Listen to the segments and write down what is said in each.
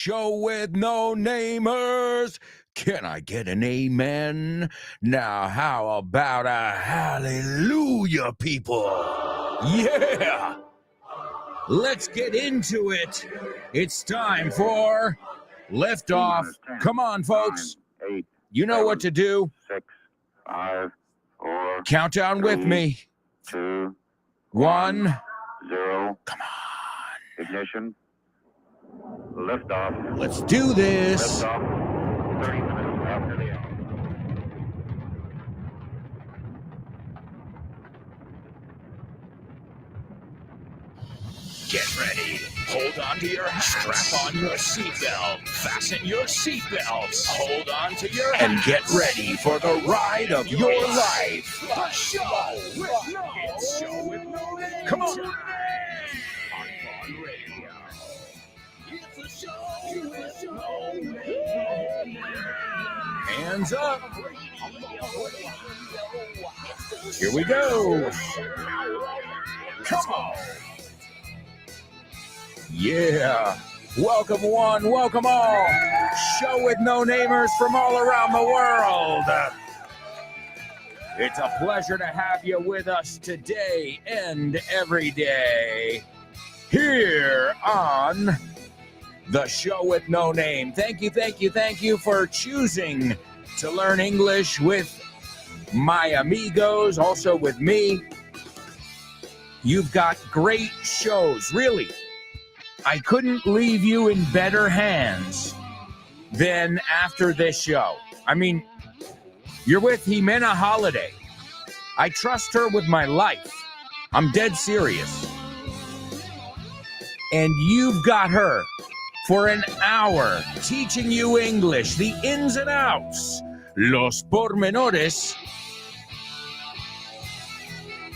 Show with no namers. Can I get an amen? Now, how about a hallelujah, people? Yeah! Let's get into it. It's time for liftoff. Come on, folks. 9, 8, you know 7, what to do. 6, 5, 4. Countdown 3, with me. 2, 1. 0. Come on. Ignition. Liftoff. Let's do this. Liftoff. 30 minutes after the hour. Get ready. Hold on to your hats. Strap on your seatbelt. Fasten your seatbelts. Hold on to your hats. And get ready for the ride of your life. The show with no name. Come on. On Fun Radio. It's a show with no name. Hands up. Here we go. Come on. Yeah. Welcome one, welcome all. Show with no namers from all around the world. It's a pleasure to have you with us today and every day here on the Show with No Name. Thank you for choosing to learn English with my amigos, also with me. You've got great shows, really. I couldn't leave you in better hands than after this show. I mean, you're with Jimena Holiday. I trust her with my life. I'm dead serious. And you've got her for an hour teaching you English, the ins and outs, los pormenores.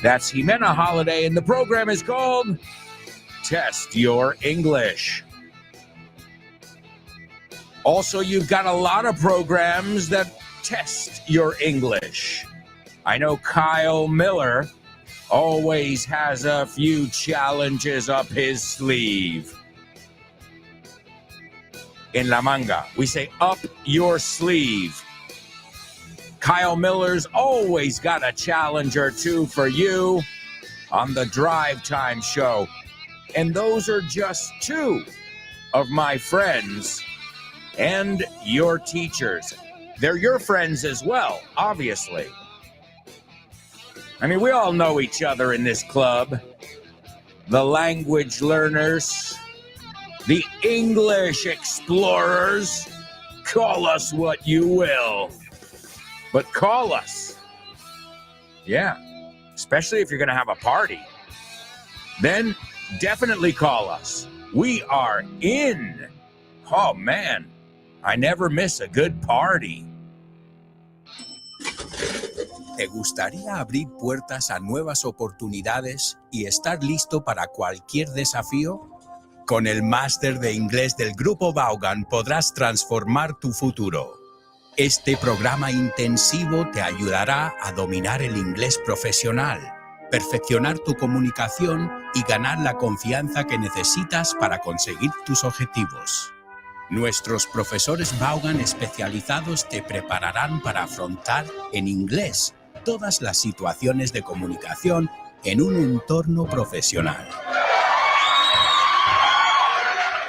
That's Jimena Holiday, and the program is called Test Your English. Also, you've got a lot of programs that test your English. I know Kyle Miller always has a few challenges up his sleeve. In La Manga, we say up your sleeve. Kyle Miller's always got a challenge or two for you on the Drive Time Show. And those are just two of my friends and your teachers. They're your friends as well, obviously. I mean, we all know each other in this club. The language learners, the English explorers. Call us what you will, but call us. Yeah, especially if you're going to have a party. Then definitely call us. We are in. Oh, man. I never miss a good party. ¿Te gustaría abrir puertas a nuevas oportunidades y estar listo para cualquier desafío? Con el máster de inglés del Grupo Vaughan podrás transformar tu futuro. Este programa intensivo te ayudará a dominar el inglés profesional, perfeccionar tu comunicación y ganar la confianza que necesitas para conseguir tus objetivos. Nuestros profesores Vaughan especializados te prepararán para afrontar en inglés todas las situaciones de comunicación en un entorno profesional.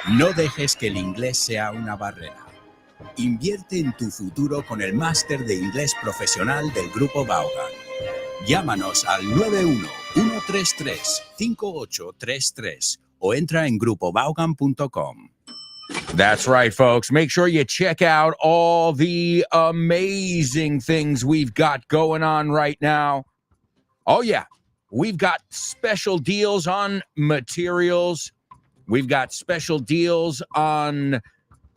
No dejes que el inglés sea una barrera. Invierte en tu futuro con el máster de inglés profesional del Grupo Vaughan. Llámanos al 91-133-5833 o entra en grupovaughan.com. That's right, folks. Make sure you check out all the amazing things we've got going on right now. Oh, yeah. We've got special deals on materials. We've got special deals on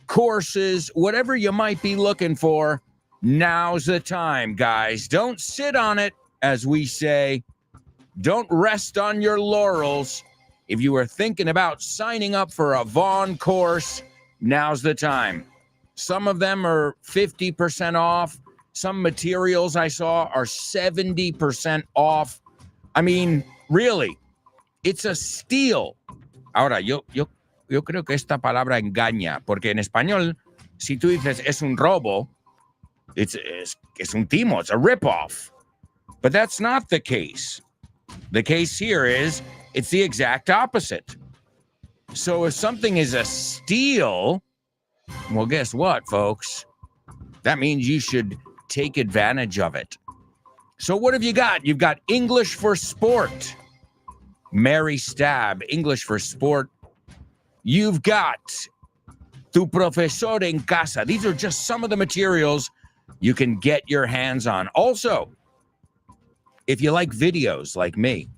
courses. Whatever you might be looking for, now's the time, guys. Don't sit on it, as we say. Don't rest on your laurels. If you are thinking about signing up for a Vaughn course, now's the time. Some of them are 50% off. Some materials I saw are 70% off. I mean, really, it's a steal. Ahora, yo yo creo que esta palabra engaña, porque en español, si tú dices es un robo, es un timo, it's a ripoff. But that's not the case. The case here is it's the exact opposite. So if something is a steal, well, guess what, folks? That means you should take advantage of it. So what have you got? You've got English for sport. Mary Stab, English for sport. You've got Tu Profesor en Casa. These are just some of the materials you can get your hands on. Also, if you like videos like me,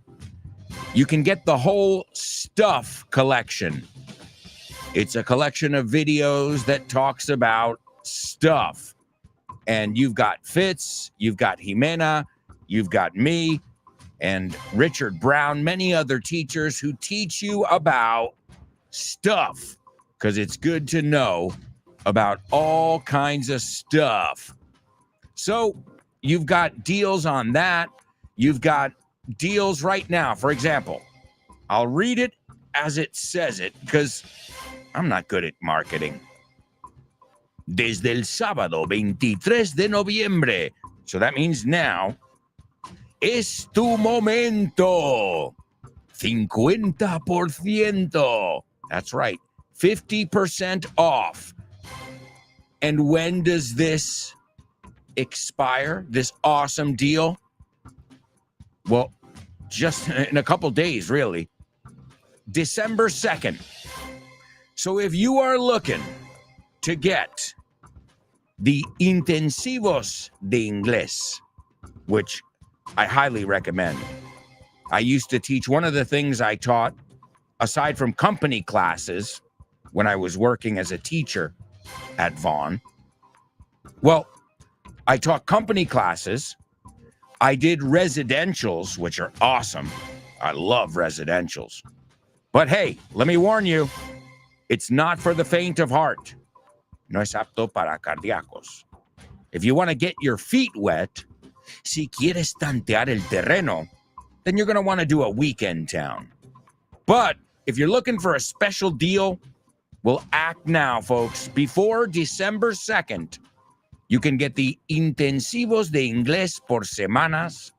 you can get the whole Stuff collection. It's a collection of videos that talks about stuff. And you've got Fitz, you've got Jimena, you've got me, and Richard Brown, many other teachers who teach you about stuff, because it's good to know about all kinds of stuff. So you've got deals on that. You've got deals right now. For example, I'll read it as it says it, because I'm not good at marketing. Desde el sábado 23 de noviembre. So that means now. Es tu momento. 50%. That's right. 50% off. And when does this expire? This awesome deal? Well, just in a couple days, really. December 2nd. So if you are looking to get the Intensivos de Inglés, which I highly recommend. I used to teach, one of the things I taught, aside from company classes, when I was working as a teacher at Vaughan, well, I taught company classes. I did residentials, which are awesome. I love residentials. But hey, let me warn you, it's not for the faint of heart. No es apto para cardíacos. If you want to get your feet wet, si quieres tantear el terreno, then you're going to want to do a weekend town. But if you're looking for a special deal, well, act now, folks. Before December 2nd, you can get the Intensivos de Inglés por Semanas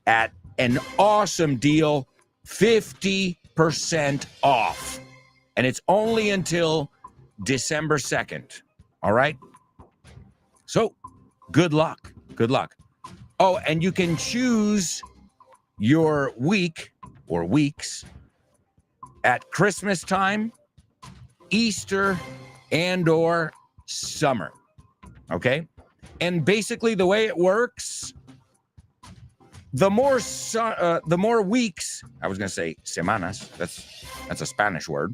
at an awesome deal, 50% off. And it's only until December 2nd. All right? So, good luck. Good luck. Oh, and you can choose your week or weeks at Christmas time, Easter, and or summer. Okay? And basically the way it works, the more weeks, I was going to say semanas, that's a Spanish word.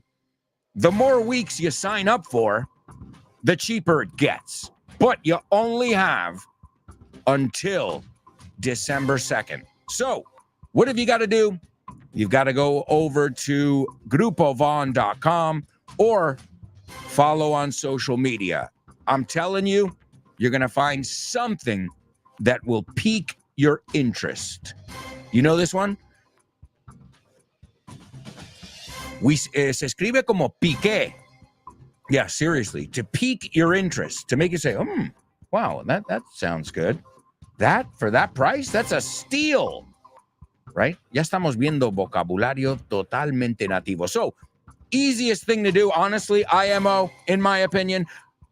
The more weeks you sign up for, the cheaper it gets. But you only have until December 2nd. So, what have you got to do? You've got to go over to grupovon.com or follow on social media. I'm telling you, you're going to find something that will pique your interest. You know this one? Se escribe como pique. Yeah, seriously, to pique your interest, to make you say, wow, that sounds good. That, for that price, that's a steal, right? Ya estamos viendo vocabulario totalmente nativo. So, easiest thing to do, honestly, IMO, in my opinion,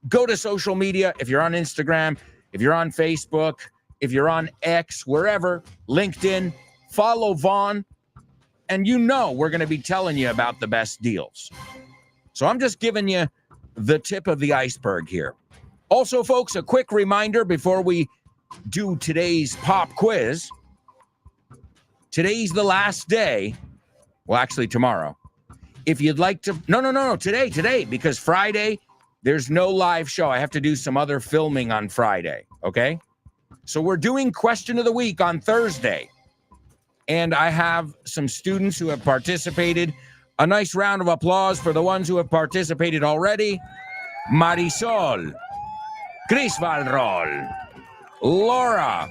go to social media. If you're on Instagram, if you're on Facebook, if you're on X, wherever, LinkedIn, follow Vaughan, and you know we're going to be telling you about the best deals. So I'm just giving you the tip of the iceberg here. Also, folks, a quick reminder before we do today's pop quiz. Today's the last day. Well, actually, tomorrow. If you'd like to... No, today, because Friday, there's no live show. I have to do some other filming on Friday, okay? So we're doing Question of the Week on Thursday. And I have some students who have participated. A nice round of applause for the ones who have participated already. Marisol, Chris Valrol, Laura,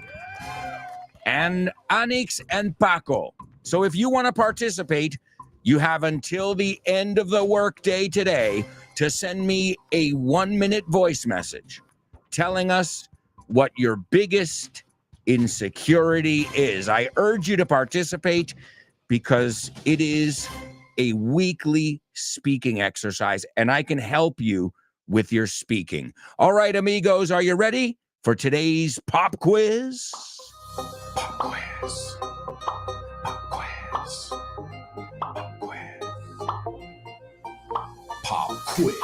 and Anix and Paco. So if you want to participate, You have until the end of the workday today to send me a 1-minute voice message telling us what your biggest insecurity is. I urge you to participate because it is a weekly speaking exercise and I can help you with your speaking. All right, amigos, are you ready for today's pop quiz? Pop quiz. Pop quiz. Pop quiz. Pop quiz.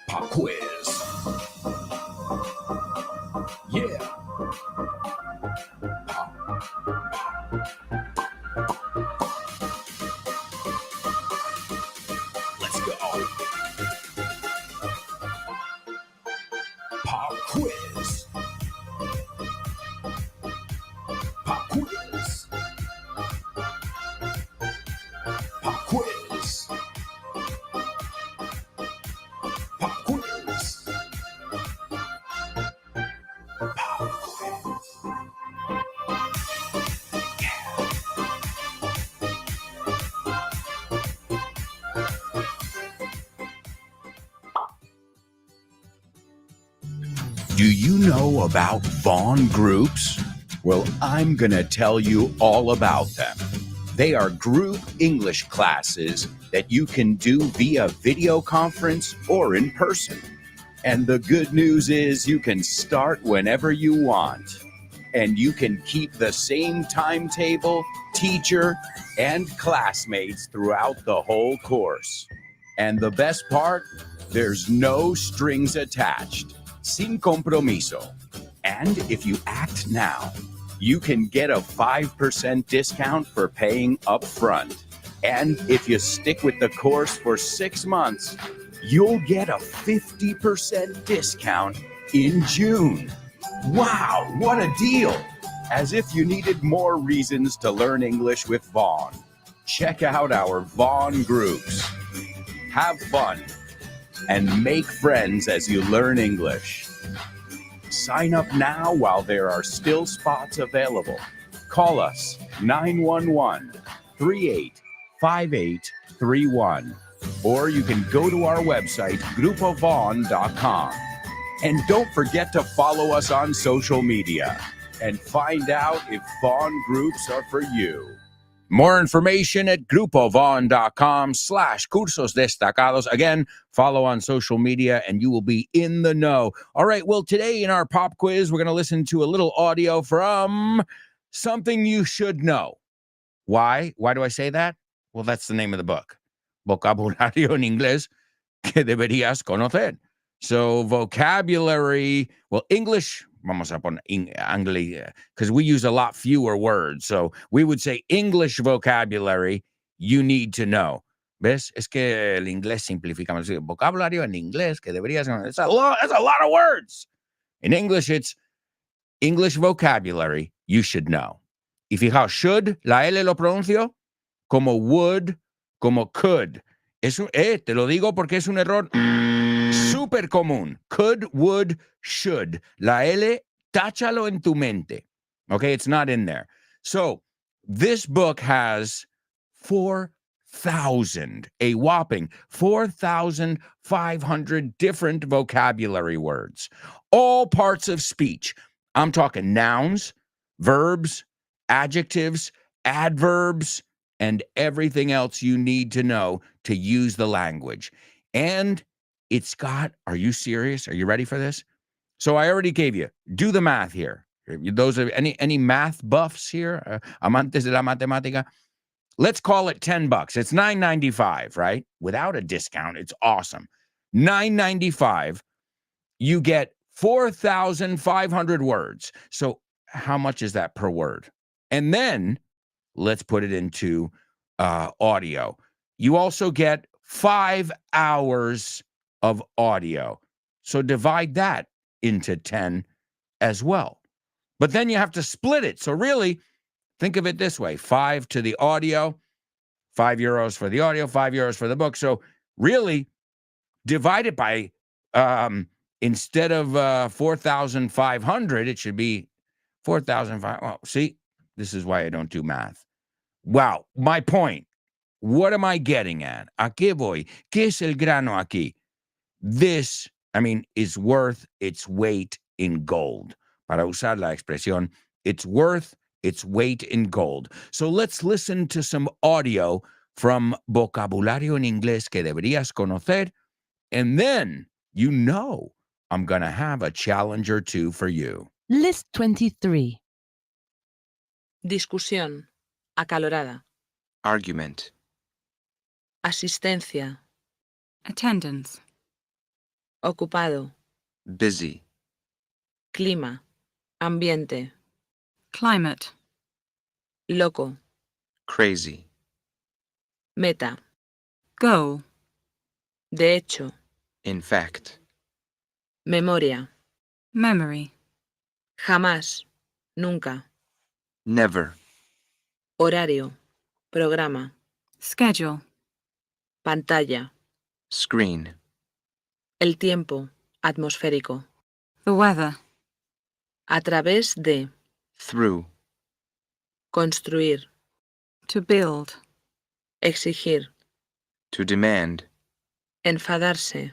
Pop quiz. Yeah. Let's go. Pop quiz. Pop quiz. Pop quiz. Pop quiz. Pop quiz. Do you know about Vaughn groups? Well, I'm going to tell you all about them. They are group English classes that you can do via video conference or in person. And the good news is you can start whenever you want. And you can keep the same timetable, teacher, and classmates throughout the whole course. And the best part, there's no strings attached. Sin compromiso. And if you act now, you can get a 5% discount for paying up front. And if you stick with the course for 6 months, you'll get a 50% discount in June. Wow, what a deal! As if you needed more reasons to learn English with Vaughn. Check out our Vaughn groups. Have fun and make friends as you learn English. Sign up now while there are still spots available. Call us 911-385831. Or you can go to our website, grupovaughn.com. And don't forget to follow us on social media and find out if Vaughn groups are for you. More information at grupovaughn.com/cursos destacados. Again, follow on social media and you will be in the know. All right, well, today in our pop quiz, we're going to listen to a little audio from Something You Should Know. Why? Why do I say that? Well, that's the name of the book. Vocabulario en inglés que deberías conocer. So vocabulary, well, English, vamos a poner English, because we use a lot fewer words. So we would say English vocabulary you need to know. ¿Ves? Es que el inglés simplifica más. Vocabulario en inglés que deberías conocer. It's a lot of words. In English, it's English vocabulary you should know. Y fijaos, should, la L lo pronuncio como would, como could. Te lo digo porque es un error súper común. Could, would, should. La L, táchalo en tu mente. Okay, it's not in there. So this book has 4,000, a whopping 4,500 different vocabulary words. All parts of speech. I'm talking nouns, verbs, adjectives, adverbs, and everything else you need to know to use the language. And it's got, are you serious? Are you ready for this? So I already gave you, do the math here. Those are any math buffs here? Amantes de la matemática? Let's call it $10. It's $9.95, right? Without a discount, it's awesome. $9.95, you get 4,500 words. So how much is that per word? And then let's put it into audio. You also get 5 hours of audio. So divide that into 10 as well. But then you have to split it. So really, think of it this way. 5 to the audio, €5 for the audio, €5 for the book. So really, divide it by, instead of 4,500, it should be 4,005. Oh, see, this is why I don't do math. Wow, my point. What am I getting at? ¿A qué voy? ¿Qué es el grano aquí? This, is worth its weight in gold. Para usar la expresión, it's worth its weight in gold. So let's listen to some audio from vocabulario en inglés que deberías conocer, and then I'm going to have a challenge or two for you. List 23. Discusión. Acalorada. Argument. Asistencia. Attendance. Ocupado. Busy. Clima. Ambiente. Climate. Loco. Crazy. Meta. Goal. De hecho. In fact. Memoria. Memory. Jamás. Nunca. Never. Horario. Programa. Schedule. Pantalla. Screen. El tiempo. Atmosférico. The weather. A través de. Through. Construir. To build. Exigir. To demand. Enfadarse.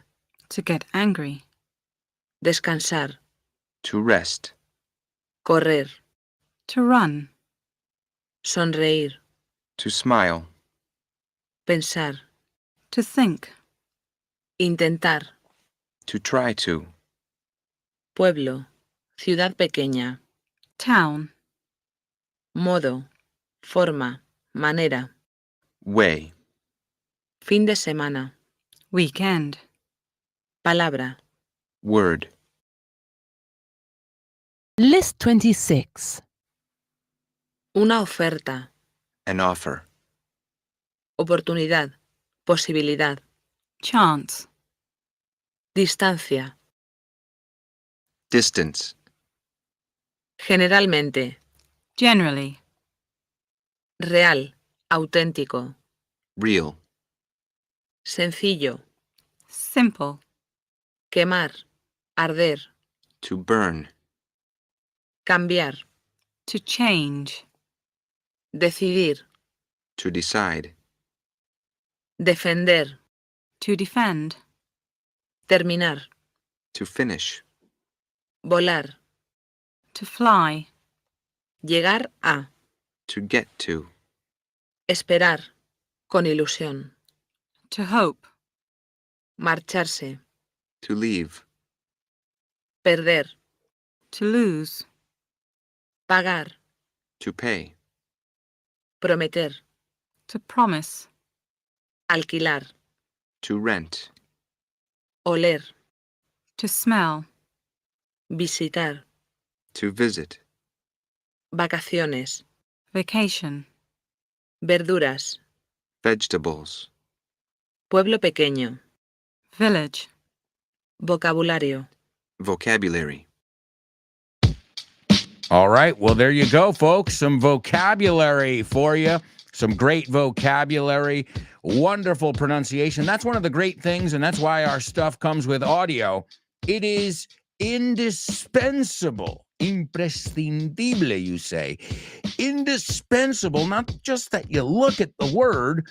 To get angry. Descansar. To rest. Correr. To run. Sonreír. To smile. Pensar. To think. Intentar. To try to. Pueblo. Ciudad pequeña. Town. Modo. Forma. Manera. Way. Fin de semana. Weekend. Palabra. Word. List 26. Una oferta. An offer. Oportunidad. Posibilidad. Chance. Distancia. Distance. Generalmente. Generally. Real. Auténtico. Real. Sencillo. Simple. Quemar. Arder. To burn. Cambiar. To change. Decidir. To decide. Defender. To defend. Terminar. To finish. Volar. To fly. Llegar a. To get to. Esperar. Con ilusión. To hope. Marcharse. To leave. Perder. To lose. Pagar. To pay. Prometer. To promise. Alquilar. To rent. Oler. To smell. Visitar. To visit. Vacaciones. Vacation. Verduras. Vegetables. Pueblo pequeño. Village. Vocabulario. Vocabulary. All right, well, there you go, folks. Some vocabulary for you. Some great vocabulary. Wonderful pronunciation. That's one of the great things, and that's why our stuff comes with audio. It is indispensable. Imprescindible, you say. Indispensable, not just that you look at the word,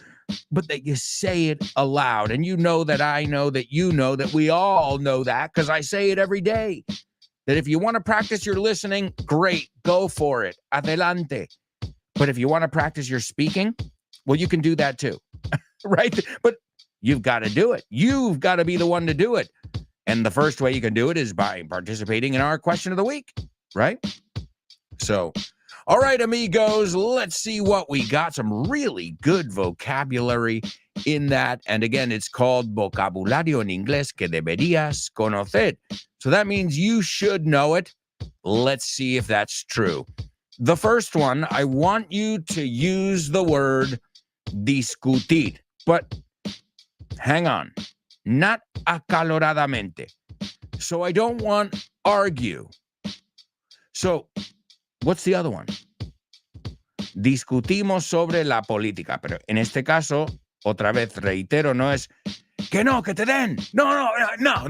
but that you say it aloud. And you know that I know that you know that we all know that because I say it every day. That if you want to practice your listening, great, go for it. Adelante. But if you want to practice your speaking, well, you can do that too, right? But you've got to do it. You've got to be the one to do it. And the first way you can do it is by participating in our question of the week, right? So, all right, amigos, let's see what we got. Some really good vocabulary in that. And again, it's called vocabulario en inglés que deberías conocer. So that means you should know it. Let's see if that's true. The first one, I want you to use the word discutir, but hang on, not acaloradamente. So I don't want argue. So what's the other one? Discutimos sobre la política, pero en este caso, otra vez reitero, no es que no, que te den. No,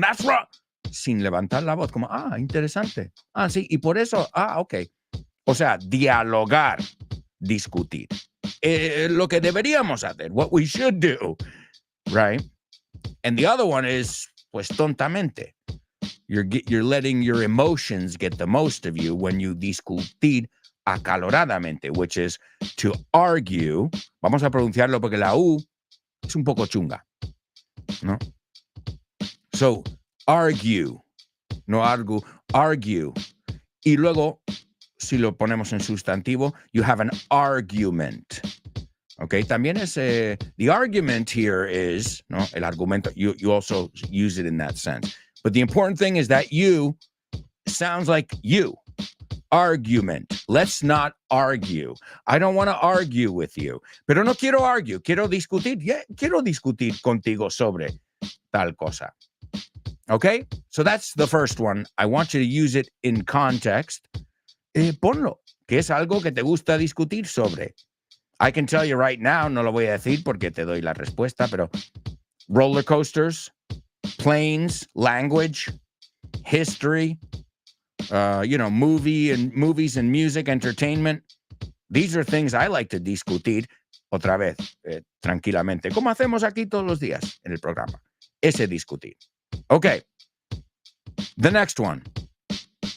that's wrong. Sin levantar la voz, como, interesante. Sí, y por eso, ok. O sea, dialogar, discutir. Lo que deberíamos hacer, what we should do, right? And the other one is, pues, tontamente. You're letting your emotions get the most of you when you discutir acaloradamente, which is to argue. Vamos a pronunciarlo porque la U es un poco chunga, ¿no? So, argue, no argue. Y luego, si lo ponemos en sustantivo, you have an argument. Okay, también es, the argument here is, no, el argumento, you also use it in that sense. But the important thing is that you sounds like you. Argument. Let's not argue. I don't want to argue with you. Pero no quiero argue. Quiero discutir. Yeah, quiero discutir contigo sobre tal cosa. Okay? So that's the first one. I want you to use it in context. Ponlo, que es algo que te gusta discutir sobre. I can tell you right now, no lo voy a decir porque te doy la respuesta, pero roller coasters, planes, language, history, movies and music, entertainment. These are things I like to discutir otra vez, tranquilamente, como hacemos aquí todos los días en el programa. Ese discutir. Okay. The next one.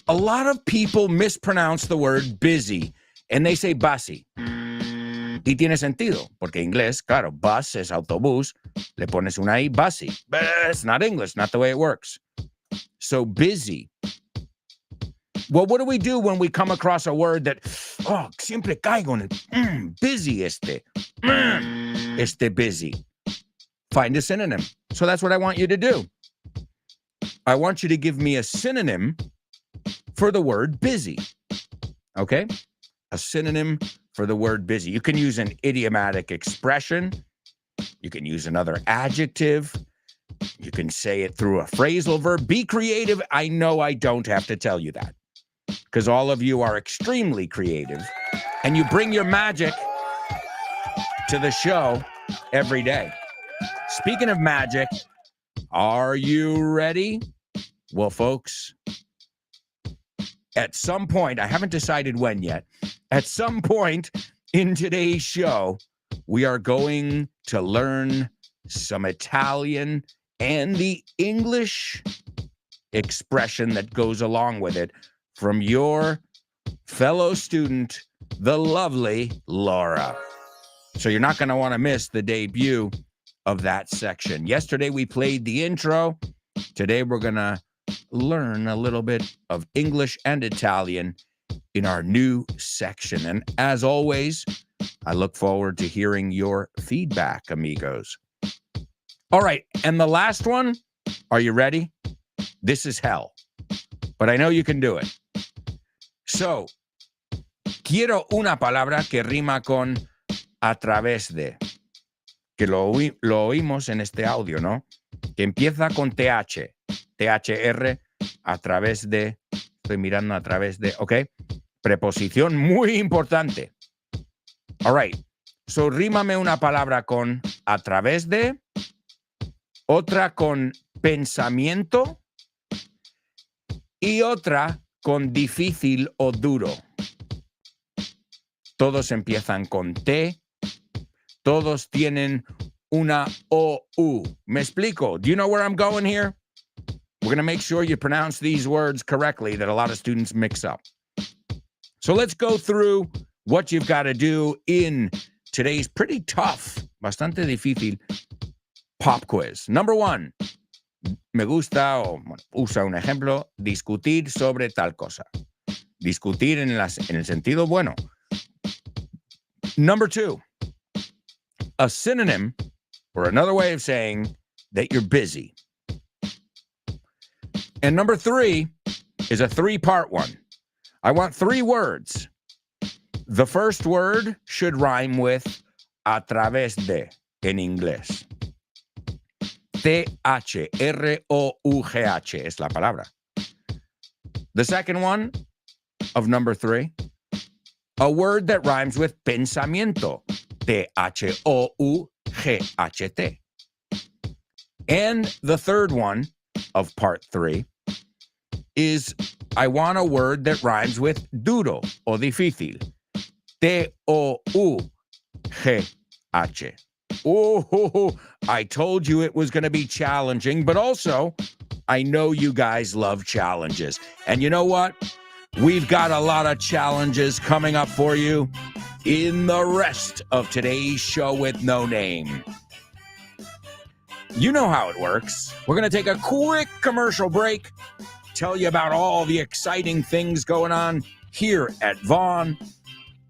A lot of people mispronounce the word busy and they say busy. Y tiene sentido, porque en inglés, claro, bus es autobús, le pones una I, busy. But it's not English, not the way it works. So busy. Well, what do we do when we come across a word that, siempre caigo en el, busy busy. Find a synonym. So that's what I want you to do. I want you to give me a synonym for the word busy. Okay? A synonym for the word busy. You can use an idiomatic expression. You can use another adjective. You can say it through a phrasal verb. Be creative. I know I don't have to tell you that because all of you are extremely creative and you bring your magic to the show every day. Speaking of magic, are you ready? Well, folks, at some point, I haven't decided when yet, at some point in today's show, we are going to learn some Italian and the English expression that goes along with it from your fellow student, the lovely Laura. So you're not going to want to miss the debut of that section. Yesterday, we played the intro. Today, we're going to learn a little bit of English and Italian in our new section. And as always, I look forward to hearing your feedback, amigos. All right, and the last one, are you ready? This is hell, but I know you can do it. So, quiero una palabra que rima con a través de, que lo oímos en este audio, ¿no? Que empieza con TH, THR, a través de, estoy mirando a través de, ok, preposición muy importante. All right, so rímame una palabra con a través de, otra con pensamiento y otra con difícil o duro. Todos empiezan con T, todos tienen una OU. ¿Me explico? Do you know where I'm going here? We're going to make sure you pronounce these words correctly that a lot of students mix up. So let's go through what you've got to do in today's pretty tough, bastante difícil pop quiz. Number one, me gusta, o usa un ejemplo, discutir sobre tal cosa. Discutir en el sentido bueno. Number two, a synonym, or another way of saying that you're busy. And number three is a three-part one. I want three words. The first word should rhyme with a través de en inglés. T-H-R-O-U-G-H es la palabra. The second one of number three, a word that rhymes with pensamiento. T-H-O-U-G-H-T. And the third one of part three is I want a word that rhymes with duro o difícil. T-O-U-G-H. Oh, I told you it was going to be challenging, but also I know you guys love challenges. And you know what? We've got a lot of challenges coming up for you in the rest of today's show with no name. You know how it works. We're going to take a quick commercial break, tell you about all the exciting things going on here at Vaughn,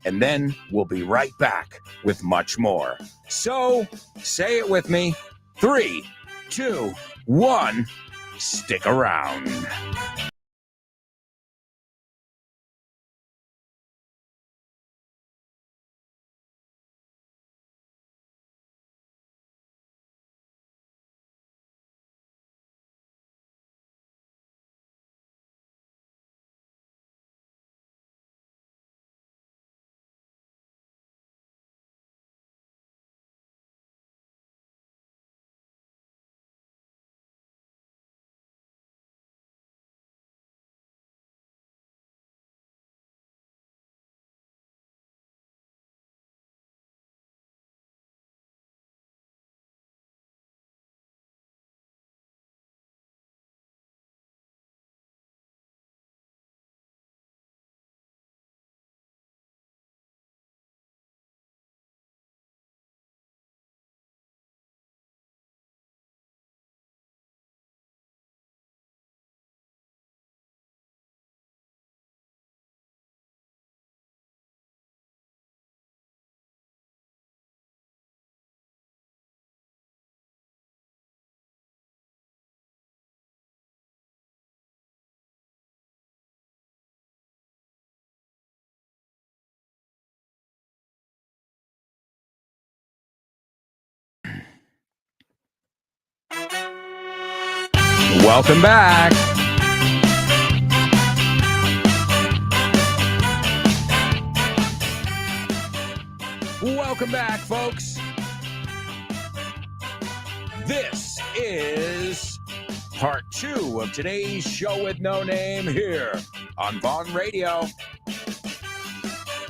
and then we'll be right back with much more. So, say it with me. 3, 2, 1, stick around. Welcome back. Welcome back, folks. This is part 2 of today's show with no name here on Vaughn Radio.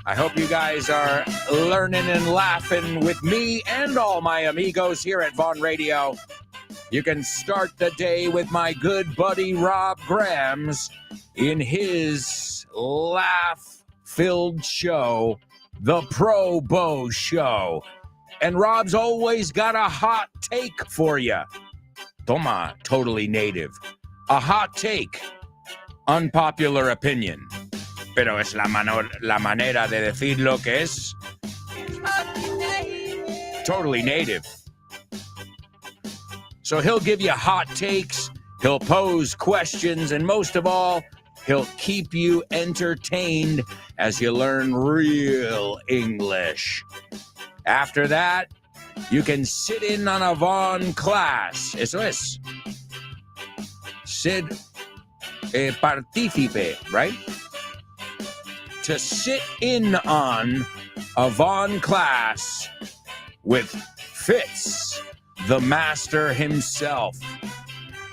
I hope you guys are learning and laughing with me and all my amigos here at Vaughn Radio. You can start the day with my good buddy Rob Grams in his laugh-filled show, The Pro Bow Show. And Rob's always got a hot take for you. Toma, totally native. A hot take, unpopular opinion. Pero es la manera de decirlo que es totally native. So he'll give you hot takes, he'll pose questions, and most of all, he'll keep you entertained as you learn real English. After that, you can sit in on a Vaughn class. Eso es. Ser partícipe, right? To sit in on a Vaughn class with Fitz, the master himself.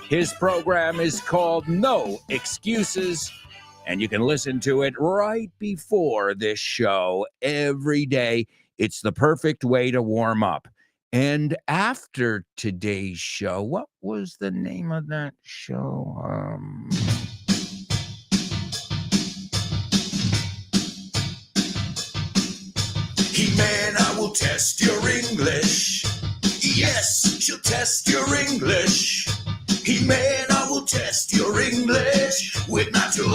His program is called No Excuses, and you can listen to it right before this show every day. It's the perfect way to warm up. And after today's show, what was the name of that show? He-Man, I will test your English. Yes, she'll test your English. He-Man, I will test your English with Nacho.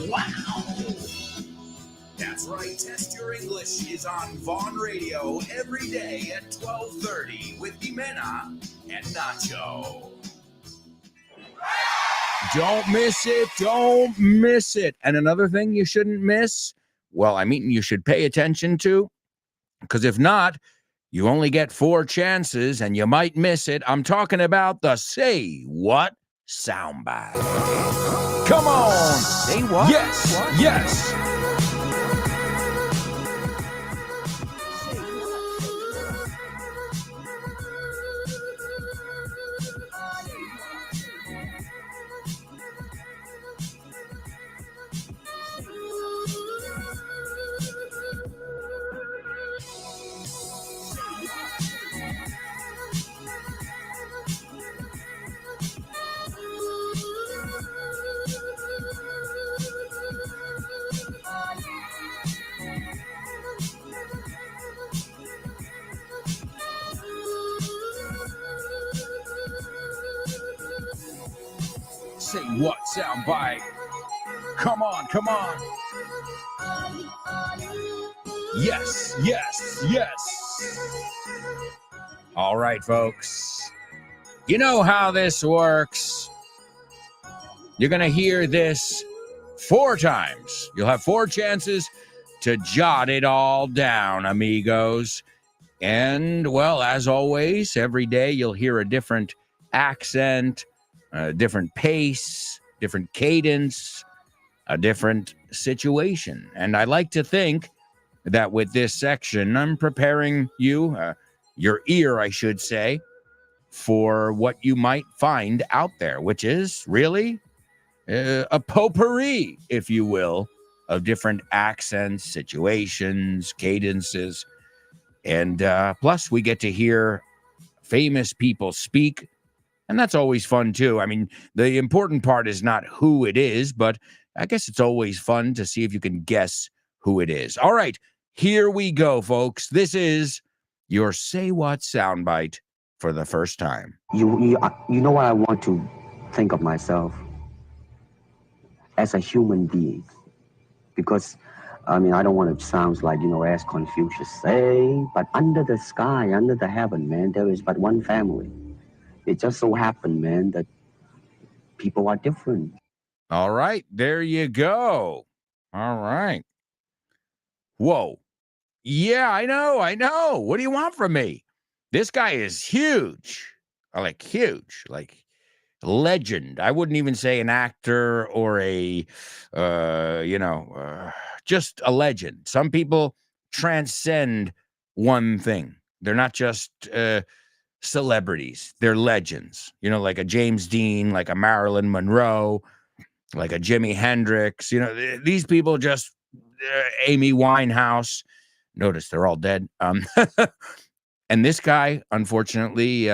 Wow. That's right, Test Your English is on Vaughn Radio every day at 12:30 with Jimena and Nacho. Don't miss it. Don't miss it. And another thing you shouldn't miss, well, I mean, you should pay attention to, because if not, you only get 4 chances and you might miss it. I'm talking about the Say What soundbite. Come on. Say what? Yes. What? Yes. What soundbite? Come on, come on. Yes, yes, yes. All right, folks. You know how this works. You're going to hear this 4 times. You'll have 4 chances to jot it all down, amigos. And, well, as always, every day you'll hear a different accent, a different pace, different cadence, a different situation. And I like to think that with this section, I'm preparing you, your ear, I should say, for what you might find out there, which is really a potpourri, if you will, of different accents, situations, cadences. And plus, we get to hear famous people speak. And that's always fun, too. I mean, the important part is not who it is, but I guess it's always fun to see if you can guess who it is. All right, here we go, folks. This is your Say What soundbite for the first time. You know what I want to think of myself as a human being, because I mean I don't want to sound like as Confucius say, but under the sky, under the heaven, man, there is but one family. It just so happened, man, that people are different. All right, there you go. All right. Whoa. Yeah, I know. What do you want from me? This guy is huge. Huge, like legend. I wouldn't even say an actor or just a legend. Some people transcend one thing. They're not just celebrities. They're legends. Like a James Dean, like a Marilyn Monroe, like a Jimi Hendrix. These people just Amy Winehouse. Notice they're all dead. And this guy, unfortunately,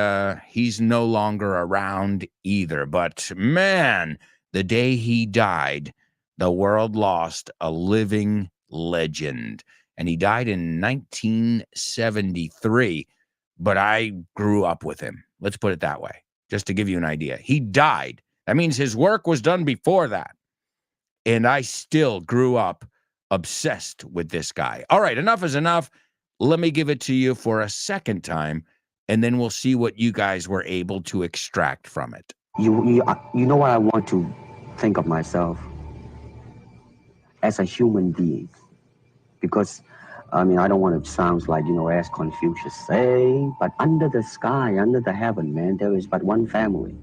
he's no longer around either. But man, the day he died, the world lost a living legend. And he died in 1973. But I grew up with him. Let's put it that way, just to give you an idea. He died. That means his work was done before that. And I still grew up obsessed with this guy. All right, enough is enough. Let me give it to you for a second time, and then we'll see what you guys were able to extract from it. You know what I want to think of myself as a human being, because I mean I don't want to sound like as Confucius say, but under the sky, under the heaven, man, there is but one family.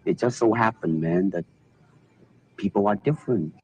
It just so happened, man, that people are different.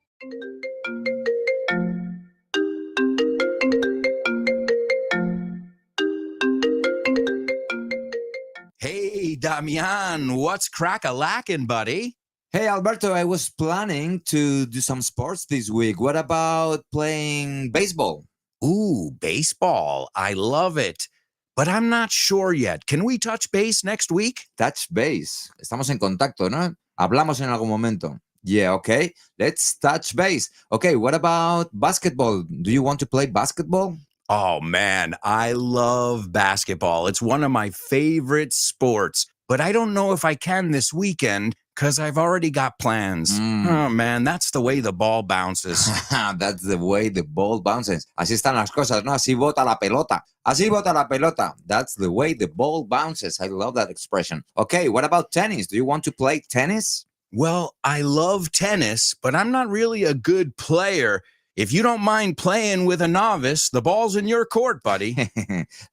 Hey, Damian, what's crack-a-lackin', buddy? Hey, Alberto, I was planning to do some sports this week. What about playing baseball? Ooh, baseball. I love it. But I'm not sure yet. Can we touch base next week? Touch base. Estamos en contacto, ¿no? Hablamos en algún momento. Yeah, okay. Let's touch base. Okay, what about basketball? Do you want to play basketball? Oh, man, I love basketball. It's one of my favorite sports. But I don't know if I can this weekend because I've already got plans. Oh, man, that's the way the ball bounces. That's the way the ball bounces. Así están las cosas, ¿no? Así bota la pelota. Así bota la pelota. That's the way the ball bounces. I love that expression. Okay, what about tennis? Do you want to play tennis? Well, I love tennis, but I'm not really a good player. If you don't mind playing with a novice, the ball's in your court, buddy.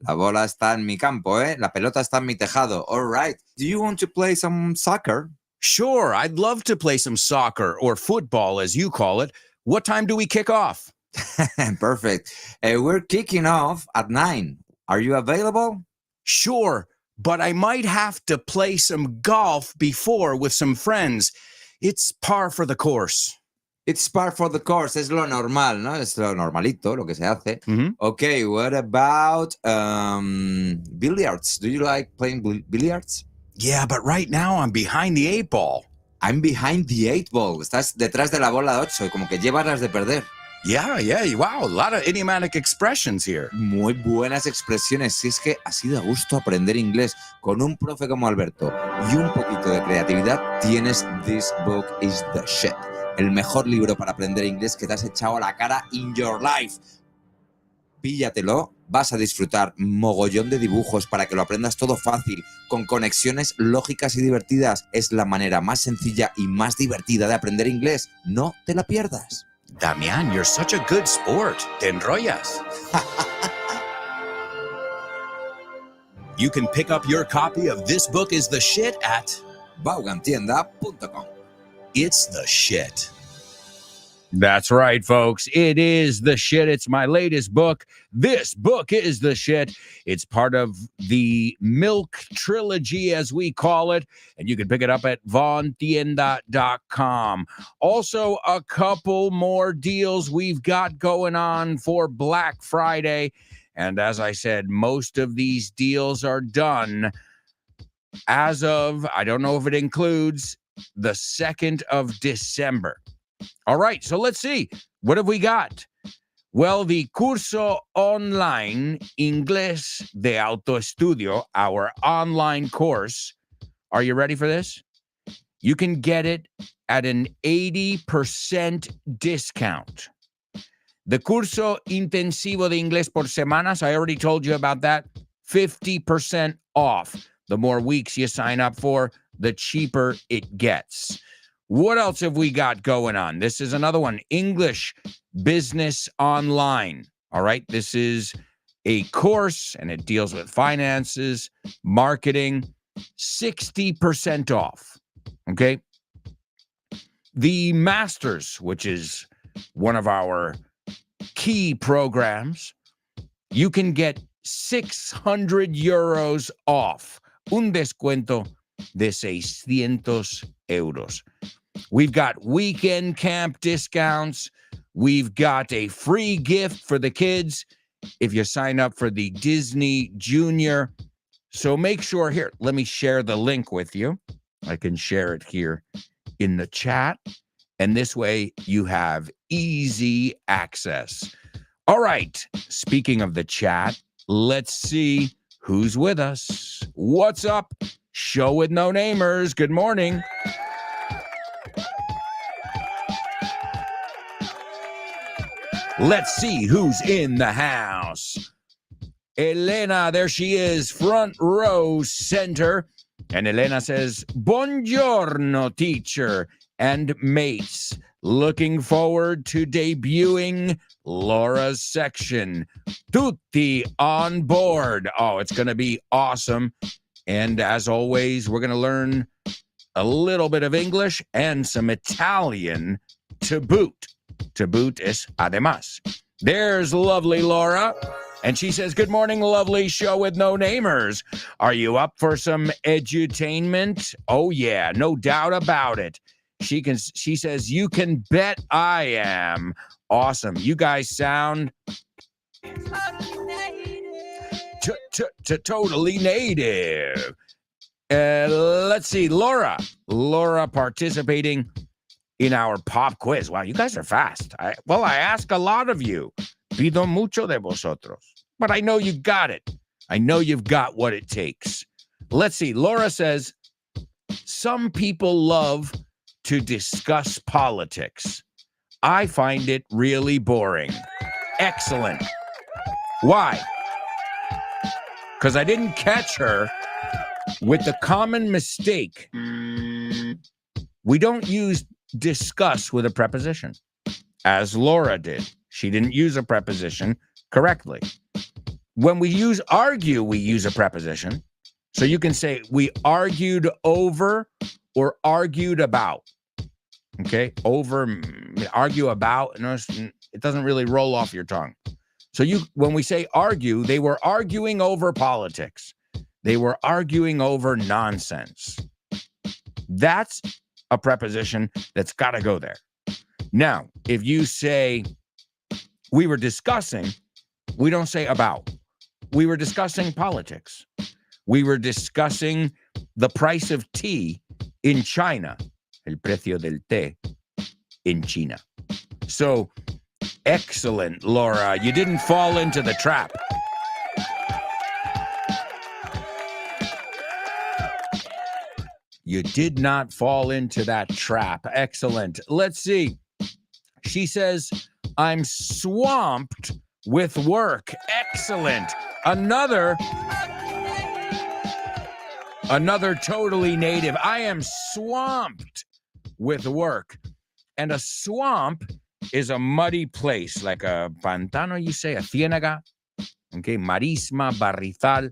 La bola está en mi campo, ¿eh? La pelota está en mi tejado. All right. Do you want to play some soccer? Sure, I'd love to play some soccer or football, as you call it. What time do we kick off? Perfect. We're kicking off at 9. Are you available? Sure, but I might have to play some golf before with some friends. It's par for the course. It's par for the course. Es lo normal, ¿no? Es lo normalito, lo que se hace. Mhm. Okay, what about billiards? Do you like playing billiards? Yeah, but right now I'm behind the 8 ball. I'm behind the 8 ball. Estás detrás de la bola de 8, como que llevas las de perder. Yeah. Wow, a lot of idiomatic expressions here. Muy buenas expresiones. Si es que así da gusto aprender inglés con un profe como Alberto y un poquito de creatividad, tienes This Book is the Shit. El mejor libro para aprender inglés que te has echado a la cara in your life. Píllatelo, vas a disfrutar mogollón de dibujos para que lo aprendas todo fácil, con conexiones lógicas y divertidas. Es la manera más sencilla y más divertida de aprender inglés. No te la pierdas. Damián, you're such a good sport. Te enrollas. You can pick up your copy of This Book is the Shit at vaughantienda.com. It's the shit. That's right, folks. It is the shit. It's my latest book. This book is the shit. It's part of the Milk Trilogy, as we call it, and you can pick it up at vaughantienda.com. Also, a couple more deals we've got going on for Black Friday. And as I said, most of these deals are done as of, I don't know if it includes, the 2nd of December. All right, so let's see. What have we got? Well, the Curso Online Inglés de Autoestudio, our online course. Are you ready for this? You can get it at an 80% discount. The Curso Intensivo de Inglés por Semanas, I already told you about that. 50% off. The more weeks you sign up for, the cheaper it gets. What else have we got going on? This is another one, English Business Online. All right, this is a course and it deals with finances, marketing, 60% off. Okay. The Masters, which is one of our key programs, you can get 600 euros off. Un descuento de 600 euros. We've got weekend camp discounts. We've got a free gift for the kids if you sign up for the Disney Junior. So make sure here, let me share the link with you. I can share it here in the chat. And this way you have easy access. All right. Speaking of the chat, let's see who's with us. What's up? Show with no namers. Good morning. Let's see who's in the house. Elena, there she is, front row center. And Elena says, Buongiorno, teacher and mates. Looking forward to debuting Laura's section. Tutti on board. Oh, it's going to be awesome. And as always, we're going to learn a little bit of English and some Italian to boot. To boot is además. There's lovely Laura. And she says, good morning, lovely show with no namers. Are you up for some edutainment? Oh, yeah, no doubt about it. She says, you can bet I am. Awesome. You guys sound totally native. Let's see, Laura participating in our pop quiz. Wow, you guys are fast. I ask a lot of you. Pido mucho de vosotros. But I know you got it. I know you've got what it takes. Let's see. Laura says, some people love to discuss politics. I find it really boring. Excellent. Why? Because I didn't catch her with the common mistake. We don't use discuss with a preposition, as Laura did. She didn't use a preposition correctly. When we use argue, we use a preposition. So you can say we argued over or argued about. Okay, over, argue about, it doesn't really roll off your tongue. So when we say argue, they were arguing over politics. They were arguing over nonsense. That's a preposition that's got to go there. Now, if you say we were discussing, we don't say about. We were discussing politics. We were discussing the price of tea in China. El precio del té in China. So Excellent, Laura. You didn't fall into the trap. You did not fall into that trap. Excellent. Let's see. She says, I'm swamped with work. Excellent. Another totally native. I am swamped with work. And a swamp is a muddy place, like a pantano, you say, a ciénaga. Okay, marisma, barrizal.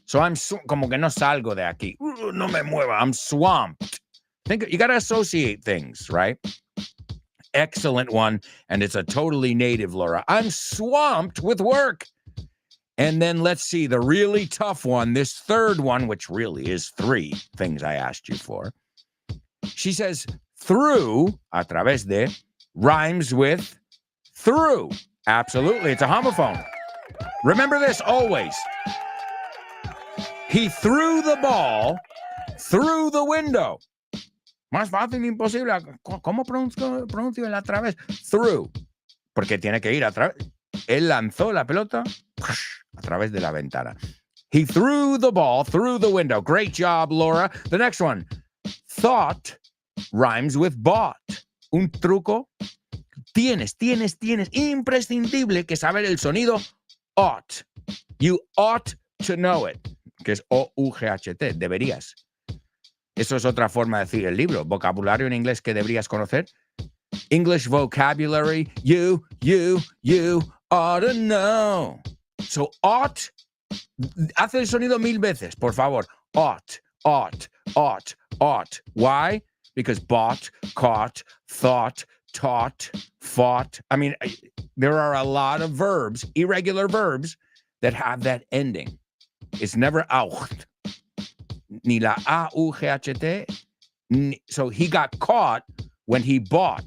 So I'm como que no salgo de aquí. No me mueva. I'm swamped. Think you got to associate things, right? Excellent one. And it's a totally native, Laura. I'm swamped with work. And then let's see the really tough one, this third one, which really is 3 things I asked you for. She says, through, a través de, rhymes with through. Absolutely. It's a homophone. Remember this always. He threw the ball through the window. Más fácil imposible. ¿Cómo pronuncio el a través? Through. Porque tiene que ir a través. Él lanzó la pelota a través de la ventana. He threw the ball through the window. Great job, Laura. The next one. Thought rhymes with bought. Un truco. Tienes imprescindible que saber el sonido ought. You ought to know it. Que es O-U-G-H-T, deberías. Eso es otra forma de decir el libro. Vocabulario en inglés que deberías conocer. English vocabulary, you ought to know. So, ought, hace el sonido 1000 veces, por favor. Ought. Why? Because bought, caught, thought, taught, fought. I mean, there are a lot of verbs, irregular verbs, that have that ending. It's never aucht. Ni la A-U-G-H-T. So he got caught when he bought.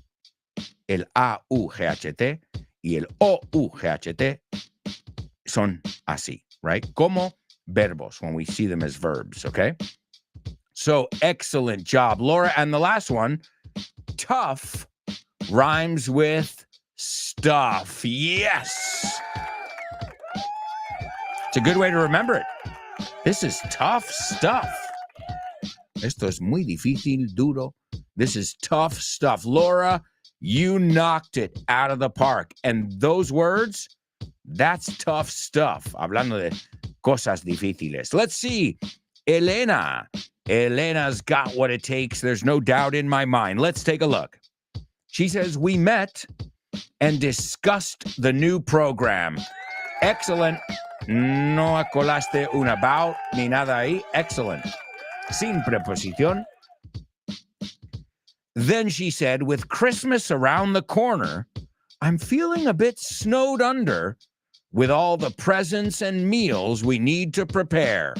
El A-U-G-H-T y el O-U-G-H-T son así, right? Como verbos when we see them as verbs, okay? So excellent job, Laura. And the last one, tough rhymes with stuff. Yes. It's a good way to remember it. This is tough stuff. Esto es muy difícil, duro. This is tough stuff. Laura, you knocked it out of the park. And those words, that's tough stuff. Hablando de cosas difíciles. Let's see. Elena. Elena's got what it takes. There's no doubt in my mind. Let's take a look. She says, we met and discussed the new program. Excellent. No colaste un about ni nada ahí. Excellent. Sin preposición. Then she said, with Christmas around the corner, I'm feeling a bit snowed under with all the presents and meals we need to prepare.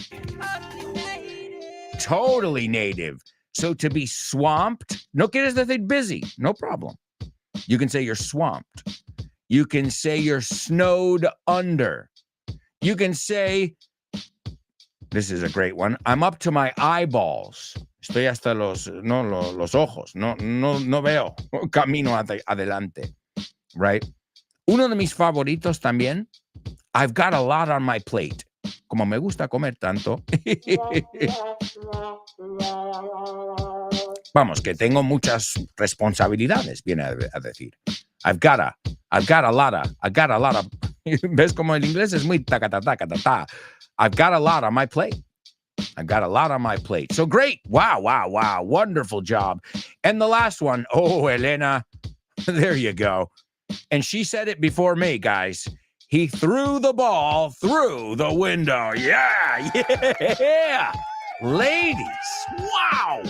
Totally native. So to be swamped, no quieres decir busy, no problem. You can say you're swamped. You can say you're snowed under. You can say, this is a great one, I'm up to my eyeballs. Estoy hasta los ojos. No veo. Camino adelante. Right? Uno de mis favoritos también, I've got a lot on my plate. Como me gusta comer tanto. Vamos, que tengo muchas responsabilidades, viene a decir. I've got a lot of. ¿Ves como el inglés es muy ta? I've got a lot on my plate. I've got a lot on my plate. So great. Wow. Wonderful job. And the last one, oh, Elena, there you go. And she said it before me, guys. He threw the ball through the window. Yeah. Ladies, wow.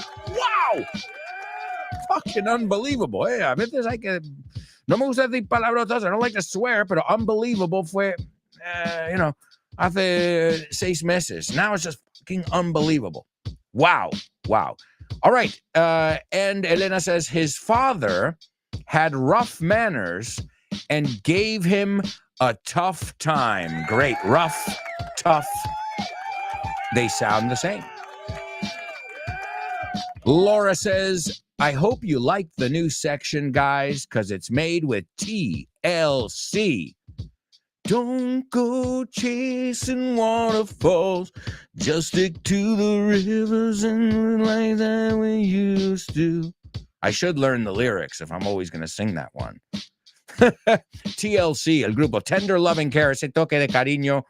Fucking unbelievable. A veces hay que... No me gusta decir palabrotas. I don't like to swear, pero unbelievable fue, hace 6 meses. Now it's just fucking unbelievable. Wow. All right. And Elena says his father had rough manners and gave him a tough time. Great. Rough, tough. They sound the same. Laura says, I hope you like the new section, guys, because it's made with TLC. Don't go chasing waterfalls. Just stick to the rivers and like that we used to. I should learn the lyrics if I'm always going to sing that one. TLC, el grupo Tender Loving Care, ese toque de cariño.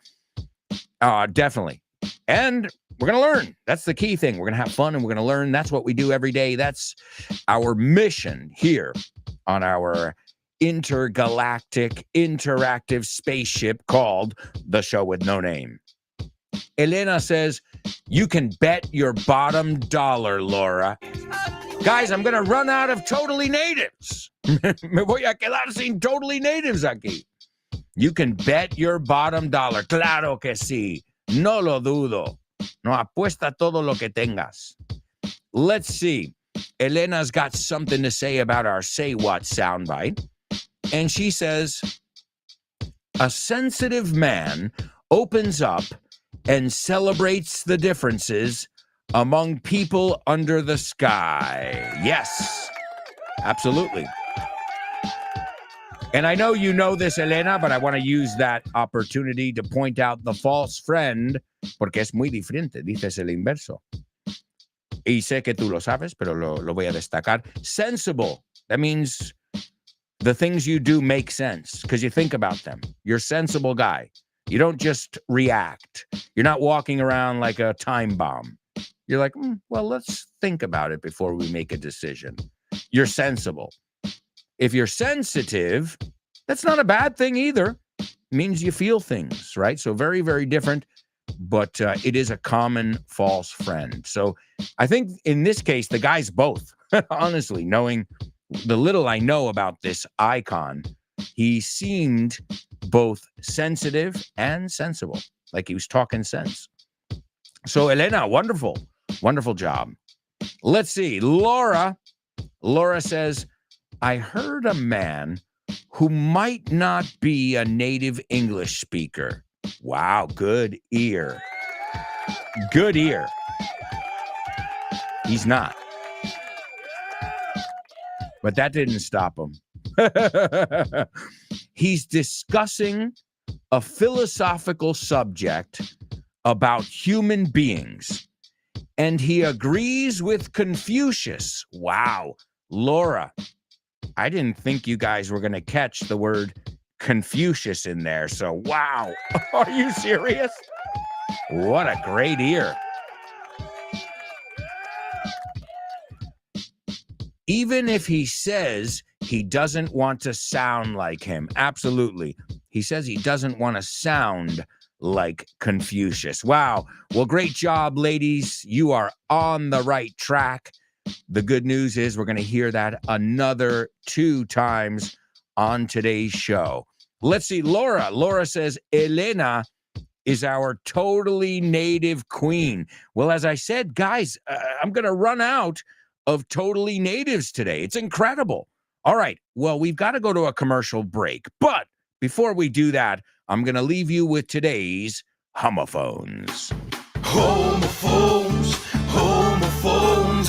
Definitely. And we're going to learn. That's the key thing. We're going to have fun and we're going to learn. That's what we do every day. That's our mission here on our intergalactic interactive spaceship called The Show with No Name. Elena says, you can bet your bottom dollar, Laura. Guys, I'm going to run out of totally natives. Me voy a quedar sin totally natives aquí. You can bet your bottom dollar. Claro que sí. No lo dudo. No, apuesta todo lo que tengas. Let's see. Elena's got something to say about our Say What soundbite. And she says, a sensitive man opens up and celebrates the differences among people under the sky. Yes, absolutely. And I know you know this, Elena, but I want to use that opportunity to point out the false friend, porque es muy diferente, dices el inverso. Y sé que tú lo sabes, pero lo voy a destacar. Sensible. That means the things you do make sense because you think about them. You're a sensible guy. You don't just react. You're not walking around like a time bomb. You're like, well, let's think about it before we make a decision. You're sensible. If you're sensitive, that's not a bad thing either. It means you feel things, right? So very, very different, but it is a common false friend. So I think in this case, the guy's both. Honestly, knowing the little I know about this icon, he seemed both sensitive and sensible, like he was talking sense. So Elena, wonderful, wonderful job. Let's see. Laura says, I heard a man who might not be a native English speaker. Wow, good ear. Good ear. He's not. But that didn't stop him. He's discussing a philosophical subject about human beings, and he agrees with Confucius. Wow. Laura, I didn't think you guys were going to catch the word Confucius in there, so wow. Are you serious? What a great ear. Even if he says he doesn't want to sound like him, absolutely. He says he doesn't want to sound like Confucius. Wow. Well, great job, ladies. You are on the right track. The good news is we're going to hear that another 2 times on today's show. Let's see. Laura says Elena is our totally native queen. Well, as I said, guys, I'm going to run out of totally natives today. It's incredible. All right. Well, we've got to go to a commercial break. But before we do that, I'm going to leave you with today's homophones. Homophones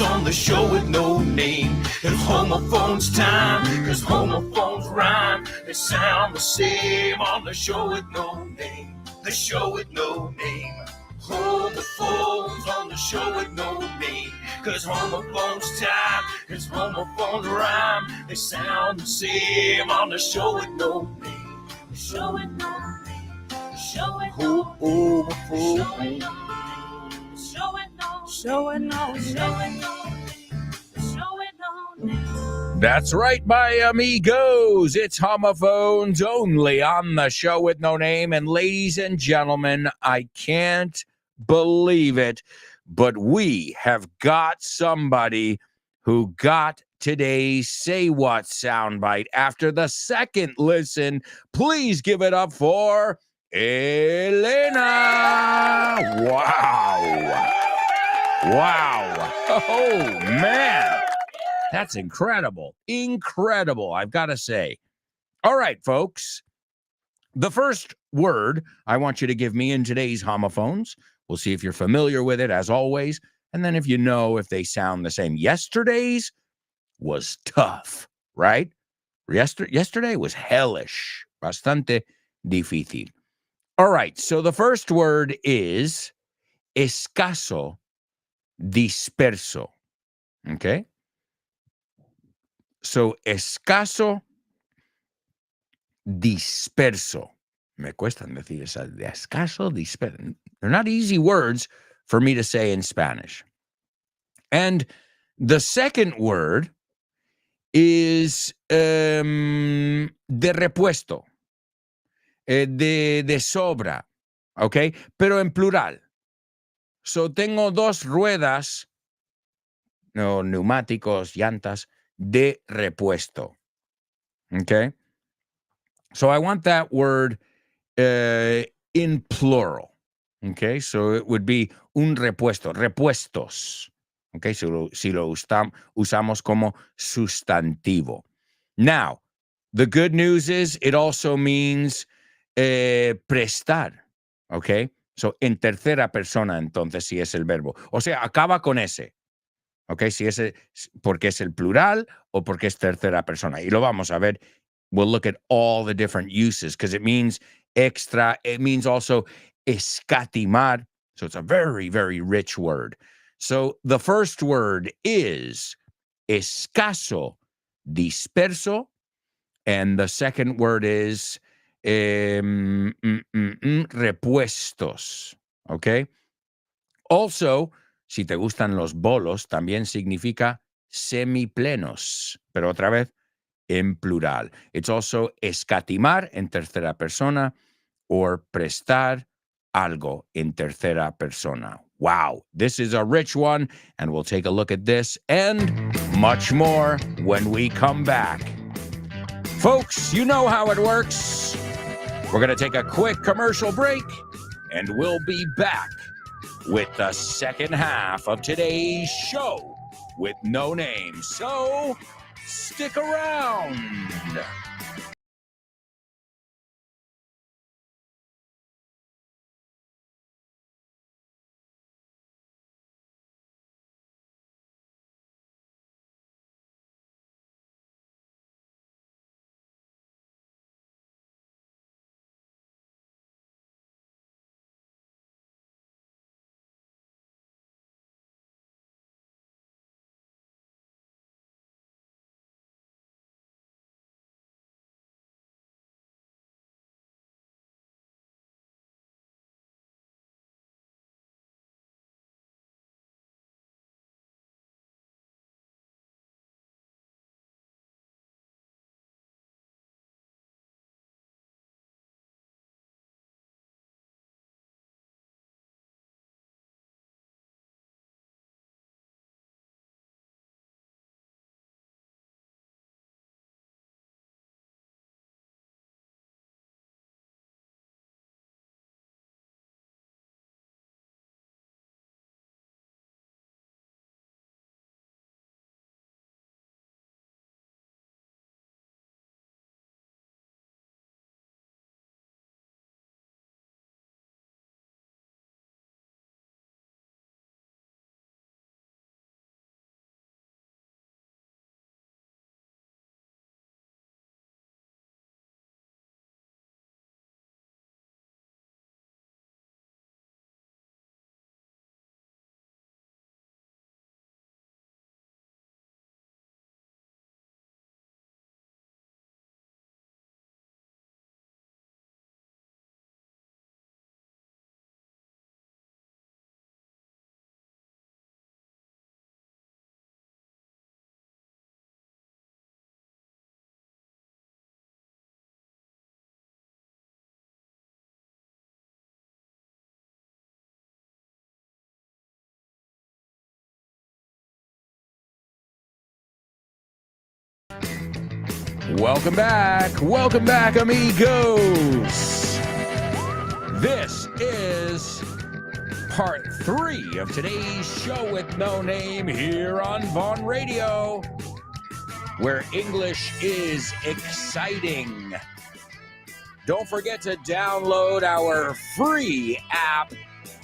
on the show with no name. It's homophones time, cause homophones rhyme. They sound the same on the show with no name. The show with no name. Homophones on the show with no name. Cause homophones time, it's homophones rhyme. They sound the same on the show with no name. The show with no name. The show with no name. The show with no name. That's right, my amigos. It's homophones only on the show with no name. And ladies and gentlemen, I can't believe it, but we have got somebody who got today's Say What soundbite after the second listen. Please give it up for Elena. Wow. Oh, man. That's incredible. Incredible, I've got to say. All right, folks. The first word I want you to give me in today's homophones, we'll see if you're familiar with it, as always. And then if you know if they sound the same. Yesterday's was tough, right? Yesterday was hellish. Bastante difícil. All right, so the first word is escaso, disperso. Okay? So escaso, disperso. Me cuestan decir esa de escaso, disperso. They're not easy words for me to say in Spanish. And the second word is de repuesto, de sobra, ¿ok? Pero en plural. So tengo dos ruedas, no, neumáticos, llantas, de repuesto, ¿ok? So I want that word in plural, ¿ok? So it would be un repuesto, repuestos. Okay, si lo usamos como sustantivo. Now, the good news is it also means prestar. Okay, so en tercera persona, entonces, si es el verbo. O sea, acaba con ese. Okay, si es porque es el plural o porque es tercera persona. Y lo vamos a ver. We'll look at all the different uses because it means extra. It means also escatimar. So it's a very, very rich word. So the first word is escaso, disperso, and the second word is repuestos, okay? Also, si te gustan los bolos, también significa semiplenos, pero otra vez en plural. It's also escatimar en tercera persona or prestar algo en tercera persona. Wow, this is a rich one, and we'll take a look at this and much more when we come back. Folks, you know how it works. We're going to take a quick commercial break, and we'll be back with the second half of today's show with no name. So, stick around. Welcome back, amigos. This is part 3 of today's show with no name here on Vaughn Radio, where English is exciting. Don't forget to download our free app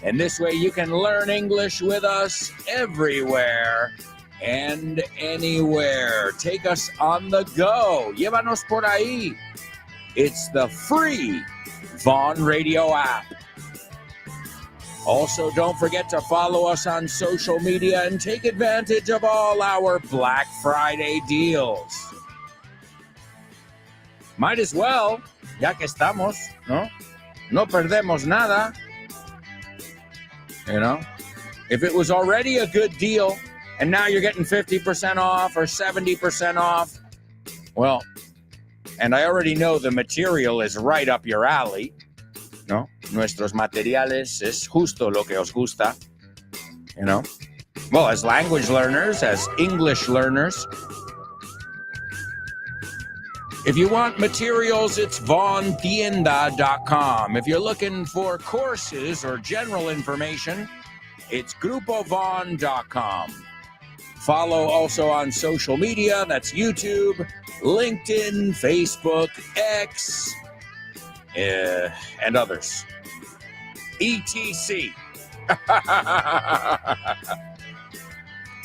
And this way you can learn English with us everywhere and anywhere. Take us on the go. Llévanos por ahí. It's the free Vaughn Radio app. Also, don't forget to follow us on social media and take advantage of all our Black Friday deals. Might as well, ya que estamos, ¿no? No perdemos nada. You know, if it was already a good deal and now you're getting 50% off or 70% off, well, and I already know the material is right up your alley, ¿no? Nuestros materiales es justo lo que os gusta, you know? Well, as language learners, as English learners, if you want materials, it's vaughntienda.com. If you're looking for courses or general information, it's grupovaughn.com. Follow also on social media. That's YouTube, LinkedIn, Facebook, X, and others. ETC.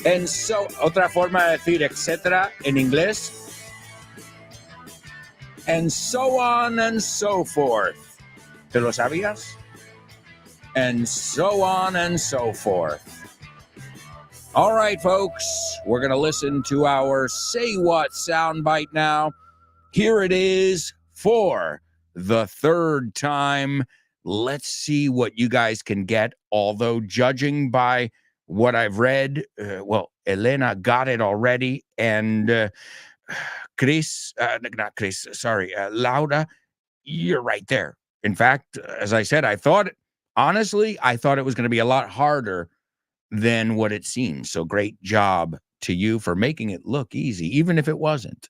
And so, otra forma de decir etcétera en inglés. And so on and so forth. ¿Te lo sabías? And so on and so forth. All right, folks, we're going to listen to our Say What soundbite now. Here it is for the third time. Let's see what you guys can get. Although, judging by what I've read, Elena got it already. And Laura, you're right there. In fact, as I said, I thought it was going to be a lot harder than what it seems. So great job to you for making it look easy, even if it wasn't.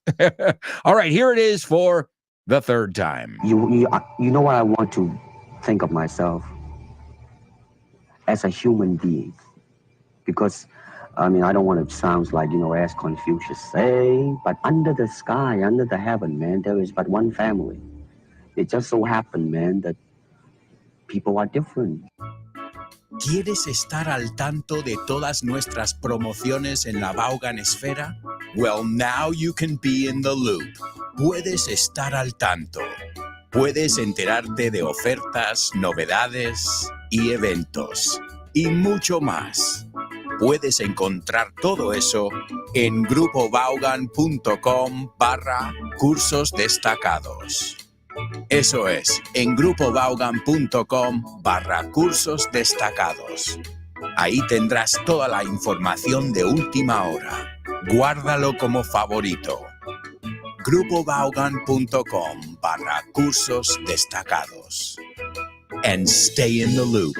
All right, here it is for the third time. You know what I want to think of myself? As a human being. Because I don't want to sound like, as Confucius say, but under the sky, under the heaven, man, there is but one family. It just so happened, man, that people are different. ¿Quieres estar al tanto de todas nuestras promociones en la Vaughan Esfera? Well, now you can be in the loop. Puedes estar al tanto. Puedes enterarte de ofertas, novedades y eventos. Y mucho más. Puedes encontrar todo eso en grupovaughan.com/cursos destacados. Eso es, en grupovaughan.com/cursos destacados. Ahí tendrás toda la información de última hora. Guárdalo como favorito. grupovaughan.com/cursos destacados. And stay in the loop.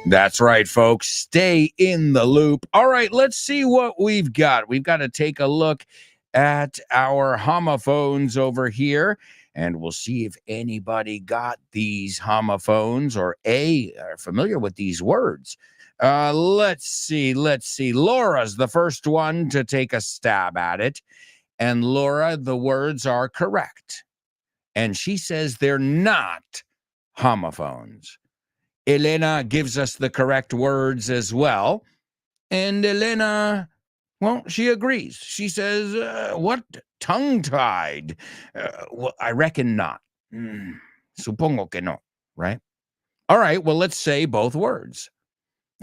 That's right, folks. Stay in the loop. All right, let's see what we've got. We've got to take a look at our homophones over here, and we'll see if anybody got these homophones or are familiar with these words. Let's see. Laura's the first one to take a stab at it. And Laura, the words are correct. And she says they're not homophones. Elena gives us the correct words as well. And Elena, well, she agrees. She says, what? Tongue-tied? Well, I reckon not. Supongo que no, right? All right, well, let's say both words.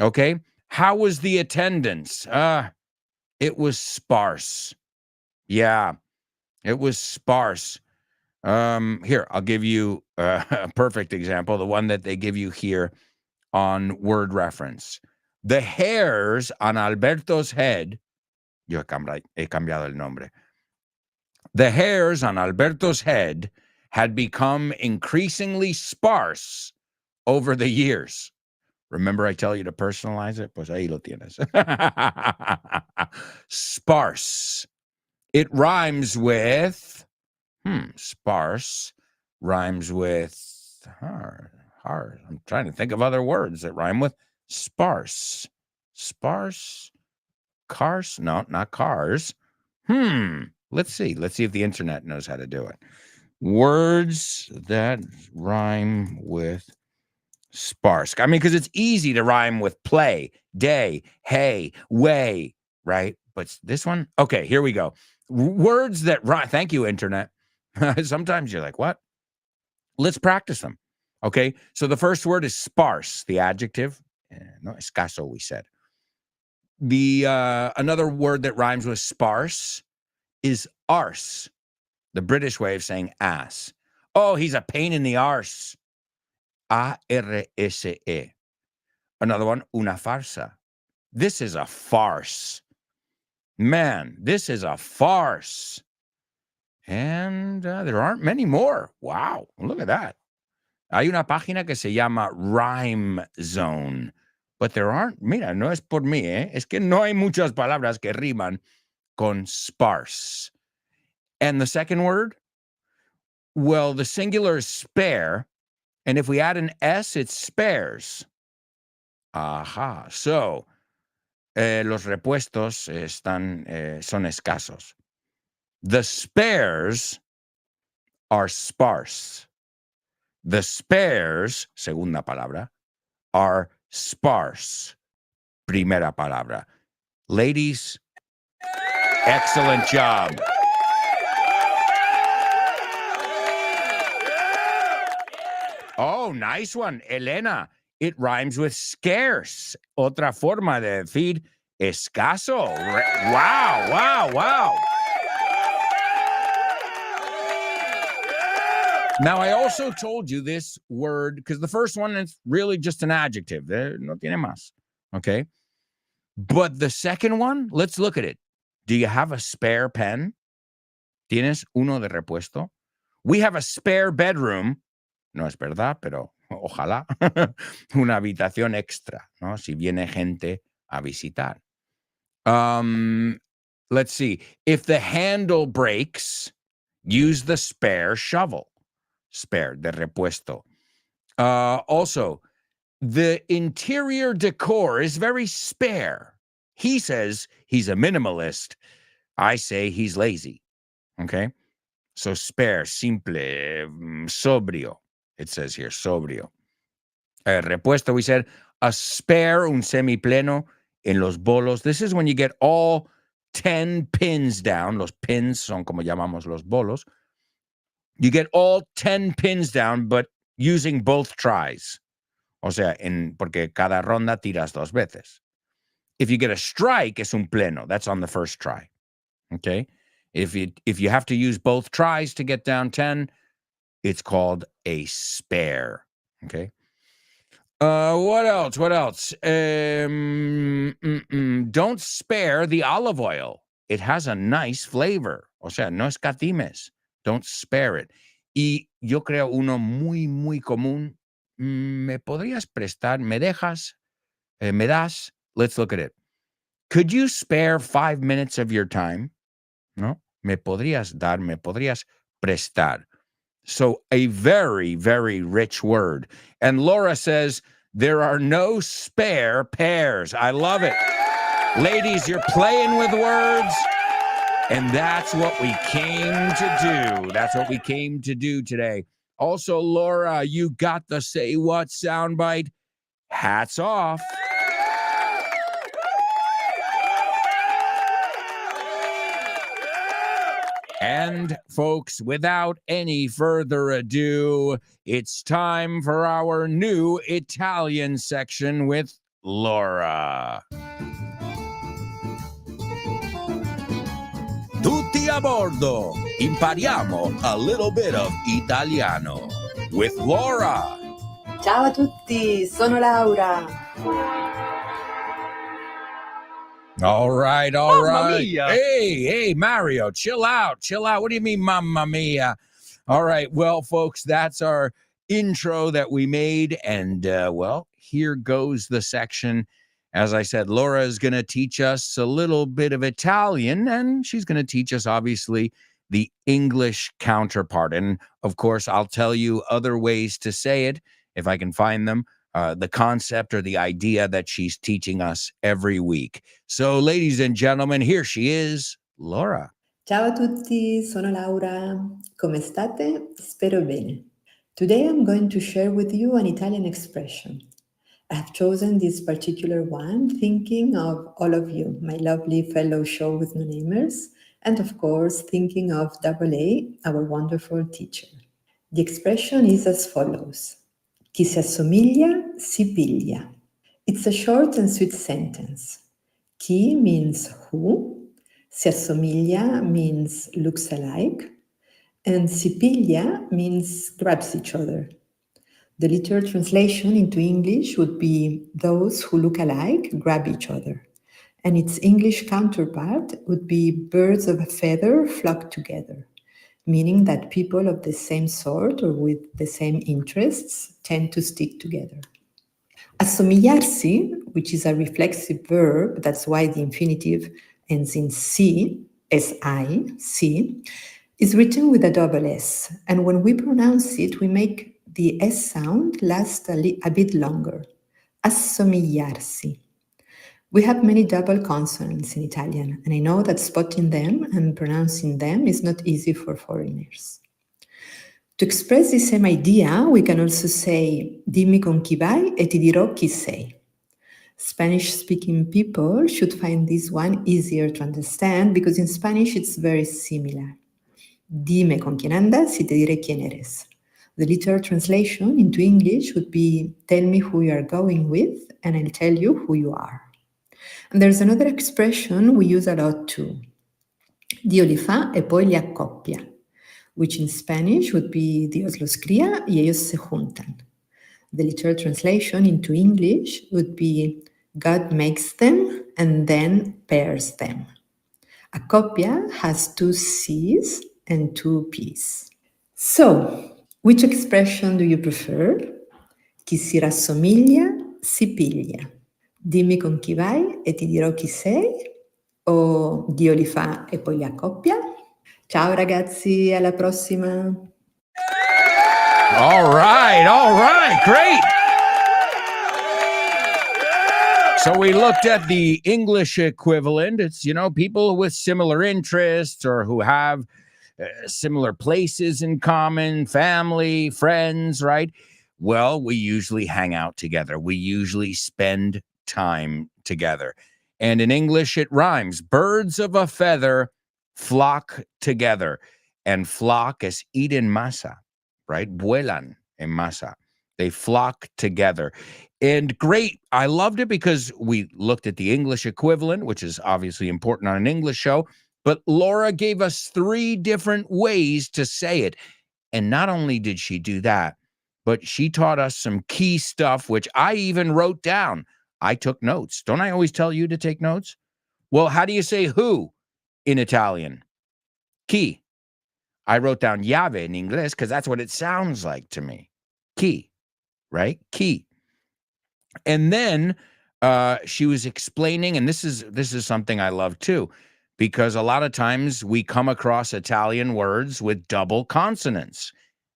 Okay, how was the attendance? It was sparse. Yeah, it was sparse. Here, I'll give you a perfect example, the one that they give you here on word reference. The hairs on Alberto's head, yo he cambiado el nombre. The hairs on Alberto's head had become increasingly sparse over the years. Remember I tell you to personalize it? Pues ahí lo tienes. Sparse. It rhymes with... sparse rhymes with hard. I'm trying to think of other words that rhyme with sparse. Sparse? Cars? No, not cars. Let's see. Let's see if the internet knows how to do it. Words that rhyme with Sparse. I mean, because it's easy to rhyme with play, day, hey, way, right? But this one, okay, here we go. Words that rhyme. Thank you, internet. Sometimes you're like, what? Let's practice them. Okay, so the first word is sparse, the adjective. No, escaso, we said. The another word that rhymes with sparse is arse, the British way of saying ass. Oh, he's a pain in the arse. A-R-S-E. Another one, una farsa. This is a farce. Man, this is a farce. And there aren't many more. Wow, look at that. Hay una página que se llama Rhyme Zone. But there aren't, mira, no es por mí, ¿eh? Es que no hay muchas palabras que riman con sparse. And the second word? Well, the singular is spare. And if we add an S, it's spares. Aha. So, los repuestos son escasos. The spares are sparse. The spares, segunda palabra, are sparse. Primera palabra. Ladies, excellent job. Oh, nice one, Elena. It rhymes with scarce. Otra forma de decir escaso. Wow, wow, wow. Now, I also told you this word, because the first one is really just an adjective. No tiene más. Okay? But the second one, let's look at it. Do you have a spare pen? ¿Tienes uno de repuesto? We have a spare bedroom. No es verdad, pero ojalá. Una habitación extra, ¿no? Si viene gente a visitar. Let's see. If the handle breaks, use the spare shovel. Spare, de repuesto. Also, the interior decor is very spare. He says he's a minimalist. I say he's lazy. Okay? So spare, simple, sobrio. It says here, sobrio. Repuesto, we said, a spare, un semipleno, en los bolos. This is when you get all 10 pins down. Los pins son como llamamos los bolos. You get all 10 pins down, but using both tries. O sea, porque cada ronda tiras dos veces. If you get a strike, es un pleno. That's on the first try. Okay? If you have to use both tries to get down 10, it's called a spare. Okay? What else? What else? Don't spare the olive oil. It has a nice flavor. O sea, no escatimes. Don't spare it. Y yo creo uno muy, muy común. ¿Me podrías prestar? ¿Me dejas? ¿Me das? Let's look at it. Could you spare 5 minutes of your time? No. ¿Me podrías dar? ¿Me podrías prestar? So a very, very rich word. And Laura says, there are no spare pairs. I love it. Ladies, you're playing with words. And that's what we came to do. That's what we came to do today. Also, Laura, you got the Say What soundbite. Hats off. And folks, without any further ado, it's time for our new Italian section with Laura. Tutti a bordo. Impariamo a little bit of Italiano with Laura. Ciao a tutti, sono Laura. All right. Mamma mia. Hey, Mario, chill out. What do you mean, mamma mia? All right, well, folks, that's our intro that we made, and, well, here goes the section. As I said, Laura is going to teach us a little bit of Italian, and she's going to teach us, obviously, the English counterpart. And, of course, I'll tell you other ways to say it, if I can find them. The concept or the idea that she's teaching us every week. So, ladies and gentlemen, here she is, Laura. Ciao a tutti, sono Laura. Come state? Spero bene. Today I'm going to share with you an Italian expression. I have chosen this particular one thinking of all of you, my lovely fellow show with no namers, and of course thinking of Double A, our wonderful teacher. The expression is as follows. Chi si assomiglia si piglia. It's a short and sweet sentence. Chi means who, si assomiglia means looks alike, and si piglia means grabs each other. The literal translation into English would be those who look alike grab each other. And its English counterpart would be birds of a feather flock together, meaning that people of the same sort or with the same interests tend to stick together. Assomigliarsi, which is a reflexive verb, that's why the infinitive ends in si, S-I, si, is written with a double S. And when we pronounce it, we make the S sound last a bit longer. Assomigliarsi. We have many double consonants in Italian, and I know that spotting them and pronouncing them is not easy for foreigners. To express the same idea, we can also say, dimmi con chi vai e ti dirò chi sei. Spanish-speaking people should find this one easier to understand because in Spanish it's very similar. Dime con quién andas y te diré quién eres. The literal translation into English would be, tell me who you are going with and I'll tell you who you are. And there's another expression we use a lot too. Dio li fa e poi li accoppia, which in Spanish would be Dios los cría y ellos se juntan. The literal translation into English would be God makes them and then pairs them. Accoppia has 2 C's and 2 P's. So, which expression do you prefer? Chi si rassomiglia si piglia. Dimmi con chi vai e ti dirò chi sei. O Dio li fa e poi li accoppia. Ciao ragazzi, alla prossima. All right, great. So we looked at the English equivalent. It's, people with similar interests or who have similar places in common, family, friends, right? Well, we usually hang out together. We usually spend time together. And in English, it rhymes. Birds of a feather flock together. And flock es ir en masa, right? Vuelan en masa. They flock together. And great. I loved it because we looked at the English equivalent, which is obviously important on an English show. But Laura gave us 3 different ways to say it. And not only did she do that, but she taught us some key stuff, which I even wrote down. I took notes. Don't I always tell you to take notes? Well, how do you say who in Italian? Chi. I wrote down llave in English because that's what it sounds like to me. Chi, right? Chi. And then she was explaining, and this is something I love too, because a lot of times we come across Italian words with double consonants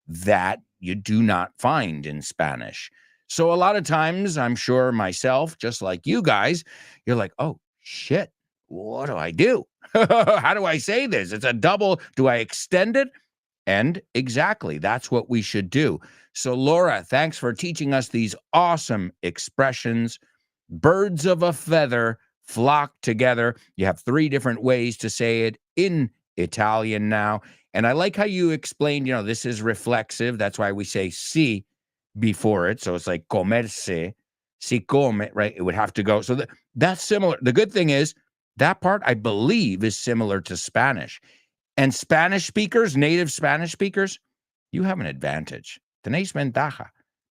that you do not find in Spanish. So a lot of times, I'm sure myself, just like you guys, you're like, oh, shit, what do I do? How do I say this? It's a double. Do I extend it? And exactly, that's what we should do. So Laura, thanks for teaching us these awesome expressions. Birds of a feather flock together. You have 3 different ways to say it in Italian now. And I like how you explained, this is reflexive. That's why we say si before it. So it's like comerse, si come, right? It would have to go. So that's similar. The good thing is that part, I believe, is similar to Spanish. And Spanish speakers, native Spanish speakers, you have an advantage. Tenéis ventaja,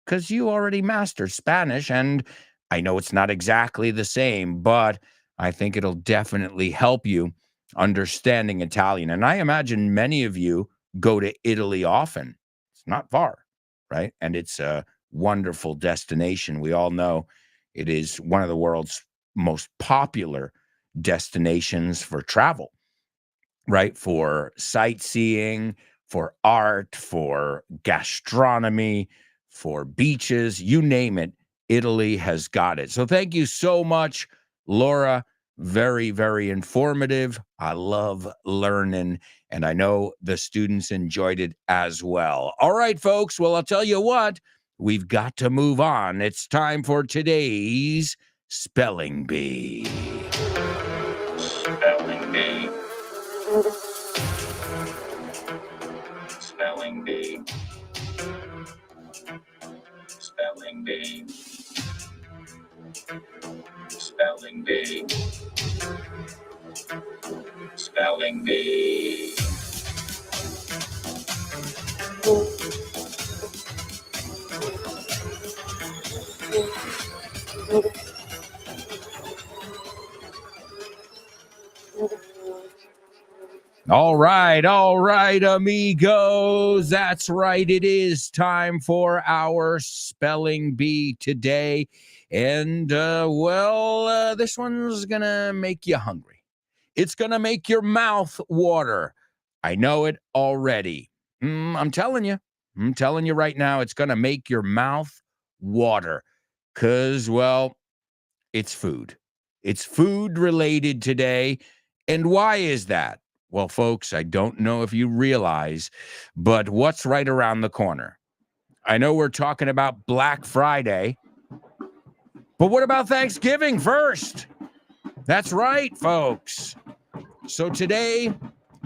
because you already mastered Spanish. And I know it's not exactly the same, but I think it'll definitely help you understanding Italian. And I imagine many of you go to Italy often. It's not far, right? And it's a wonderful destination. We all know it is one of the world's most popular destinations for travel, right? For sightseeing, for art, for gastronomy, for beaches, you name it, Italy has got it. So thank you so much, Laura. Very, very informative. I love learning, and I know the students enjoyed it as well. All right, folks. Well, I'll tell you what, we've got to move on. It's time for today's Spelling Bee. Spelling bee. Spelling bee. Spelling bee. Spelling bee. Spelling bee. All right, amigos. That's right. It is time for our Spelling Bee today. And, this one's going to make you hungry. It's going to make your mouth water. I know it already. I'm telling you right now, it's going to make your mouth water. Because, it's food. It's food related today. And why is that? Well, folks, I don't know if you realize, but what's right around the corner? I know we're talking about Black Friday, but what about Thanksgiving first? That's right, folks. So today,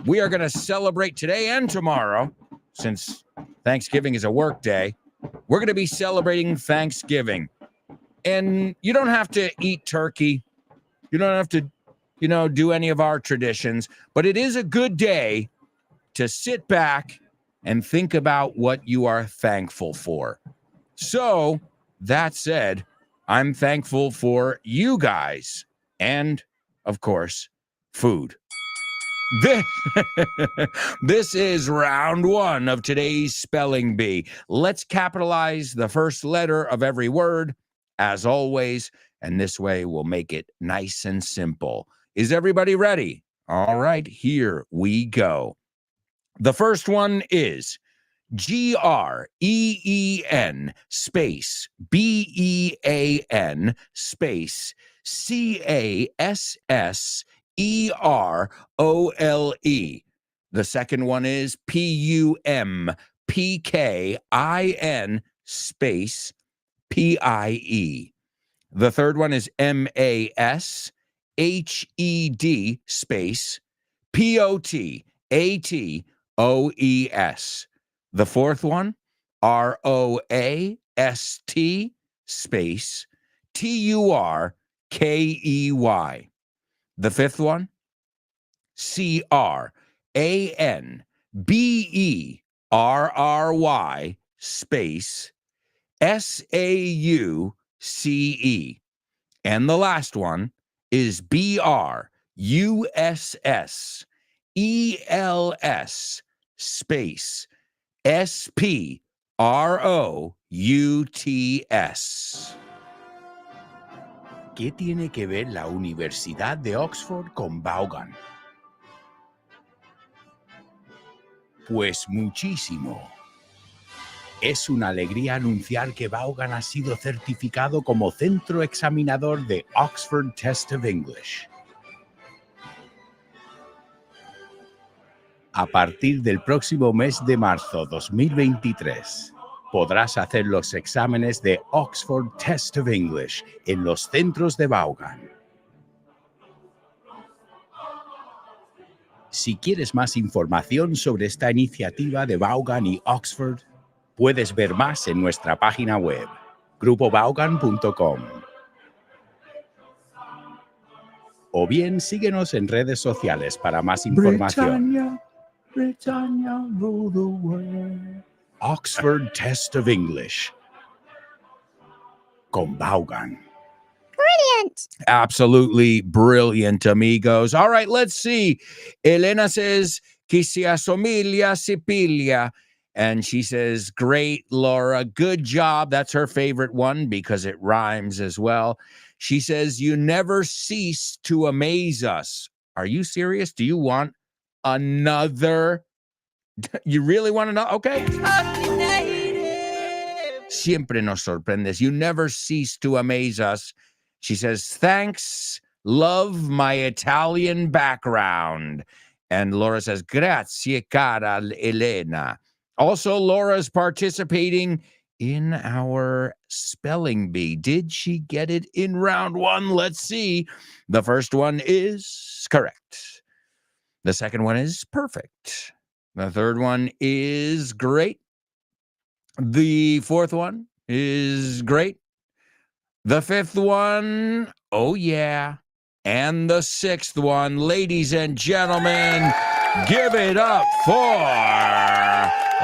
we are going to celebrate today and tomorrow, since Thanksgiving is a work day. We're going to be celebrating Thanksgiving. And you don't have to eat turkey. You don't have to do any of our traditions, but it is a good day to sit back and think about what you are thankful for. So, that said, I'm thankful for you guys and, of course, food. This is round one of today's Spelling Bee. Let's capitalize the first letter of every word, as always, and this way we'll make it nice and simple. Is everybody ready? All right, here we go. The first one is GREEN space BEAN space CASSEROLE. The second one is PUMPKIN space PIE. The third one is MASHED space POTATOES. The fourth one, ROAST space TURKEY. The fifth one, CRANBERRY space SAUCE. And the last one is BRUSSELS space SPROUTS. ¿Qué tiene que ver la Universidad de Oxford con Vaughan? Pues muchísimo. Es una alegría anunciar que Vaughan ha sido certificado como centro examinador de Oxford Test of English. A partir del próximo mes de marzo 2023, podrás hacer los exámenes de Oxford Test of English en los centros de Vaughan. Si quieres más información sobre esta iniciativa de Vaughan y Oxford, puedes ver más en nuestra página web, grupovaughan.com. O bien síguenos en redes sociales para más información. Britannia, rule the world. Oxford Test of English con Vaughan. Brilliant. Absolutely brilliant, amigos. All right, let's see. Elena says, que se asomilla, se pilla. And she says, great, Laura, good job. That's her favorite one because it rhymes as well. She says, you never cease to amaze us. Are you serious? Do you want another? You really want to know? Okay. Siempre nos sorprendes. You never cease to amaze us. She says, thanks Love my Italian background. And Laura says, grazie, cara Elena. Also, Laura's participating in our spelling bee. Did she get it in round one? Let's see. The first one is correct. The second one is perfect. The third one is great. The fourth one is great. The fifth one, oh yeah. And the sixth one, ladies and gentlemen, give it up for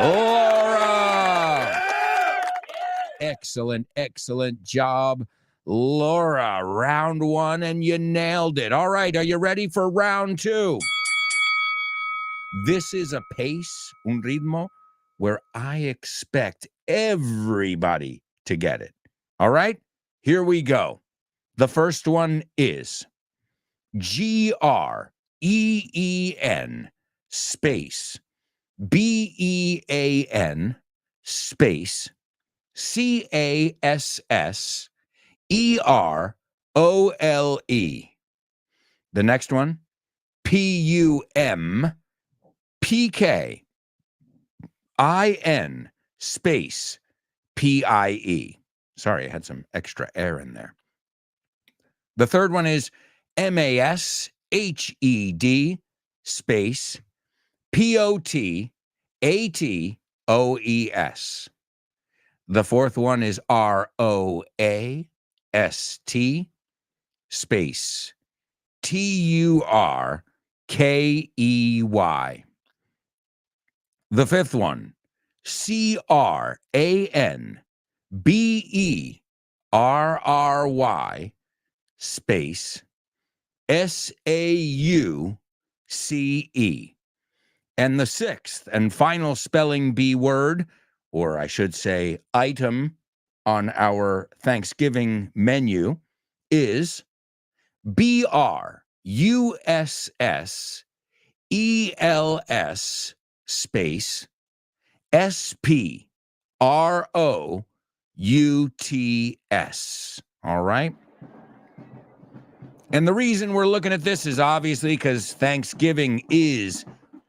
Laura. Excellent, excellent job, Laura. Round one, and you nailed it. All right, are you ready for round two? This is a pace, un ritmo, where I expect everybody to get it. All right, here we go. The first one is GREEN space BEAN space CASSEROLE. The next one, PUMPKIN space PIE. Sorry, I had some extra air in there. The third one is MASHED space POTATOES. The fourth one is ROAST space TURKEY. The fifth one, CRANBERRY space SAUCE. And the sixth and final spelling bee word, or I should say item, on our Thanksgiving menu is BRUSSELS space SPROUTS. All right. And the reason we're looking at this is obviously because Thanksgiving is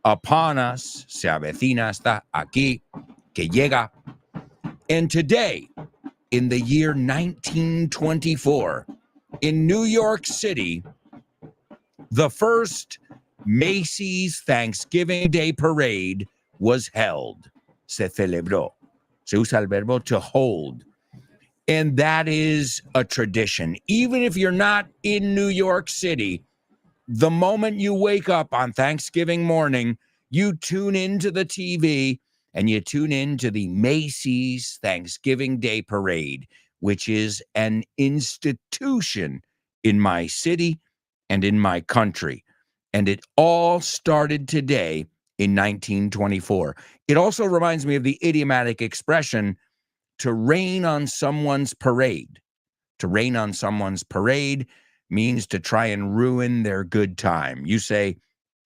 upon us. Se avecina, está aquí, que llega. And today, in the year 1924, in New York City, the first Macy's Thanksgiving Day Parade was held. Se celebró. Se usa el verbo to hold. And that is a tradition. Even if you're not in New York City, the moment you wake up on Thanksgiving morning, you tune into the TV and you tune into the Macy's Thanksgiving Day Parade, which is an institution in my city and in my country. And it all started today in 1924. It also reminds me of the idiomatic expression, to rain on someone's parade. To rain on someone's parade means to try and ruin their good time. You say,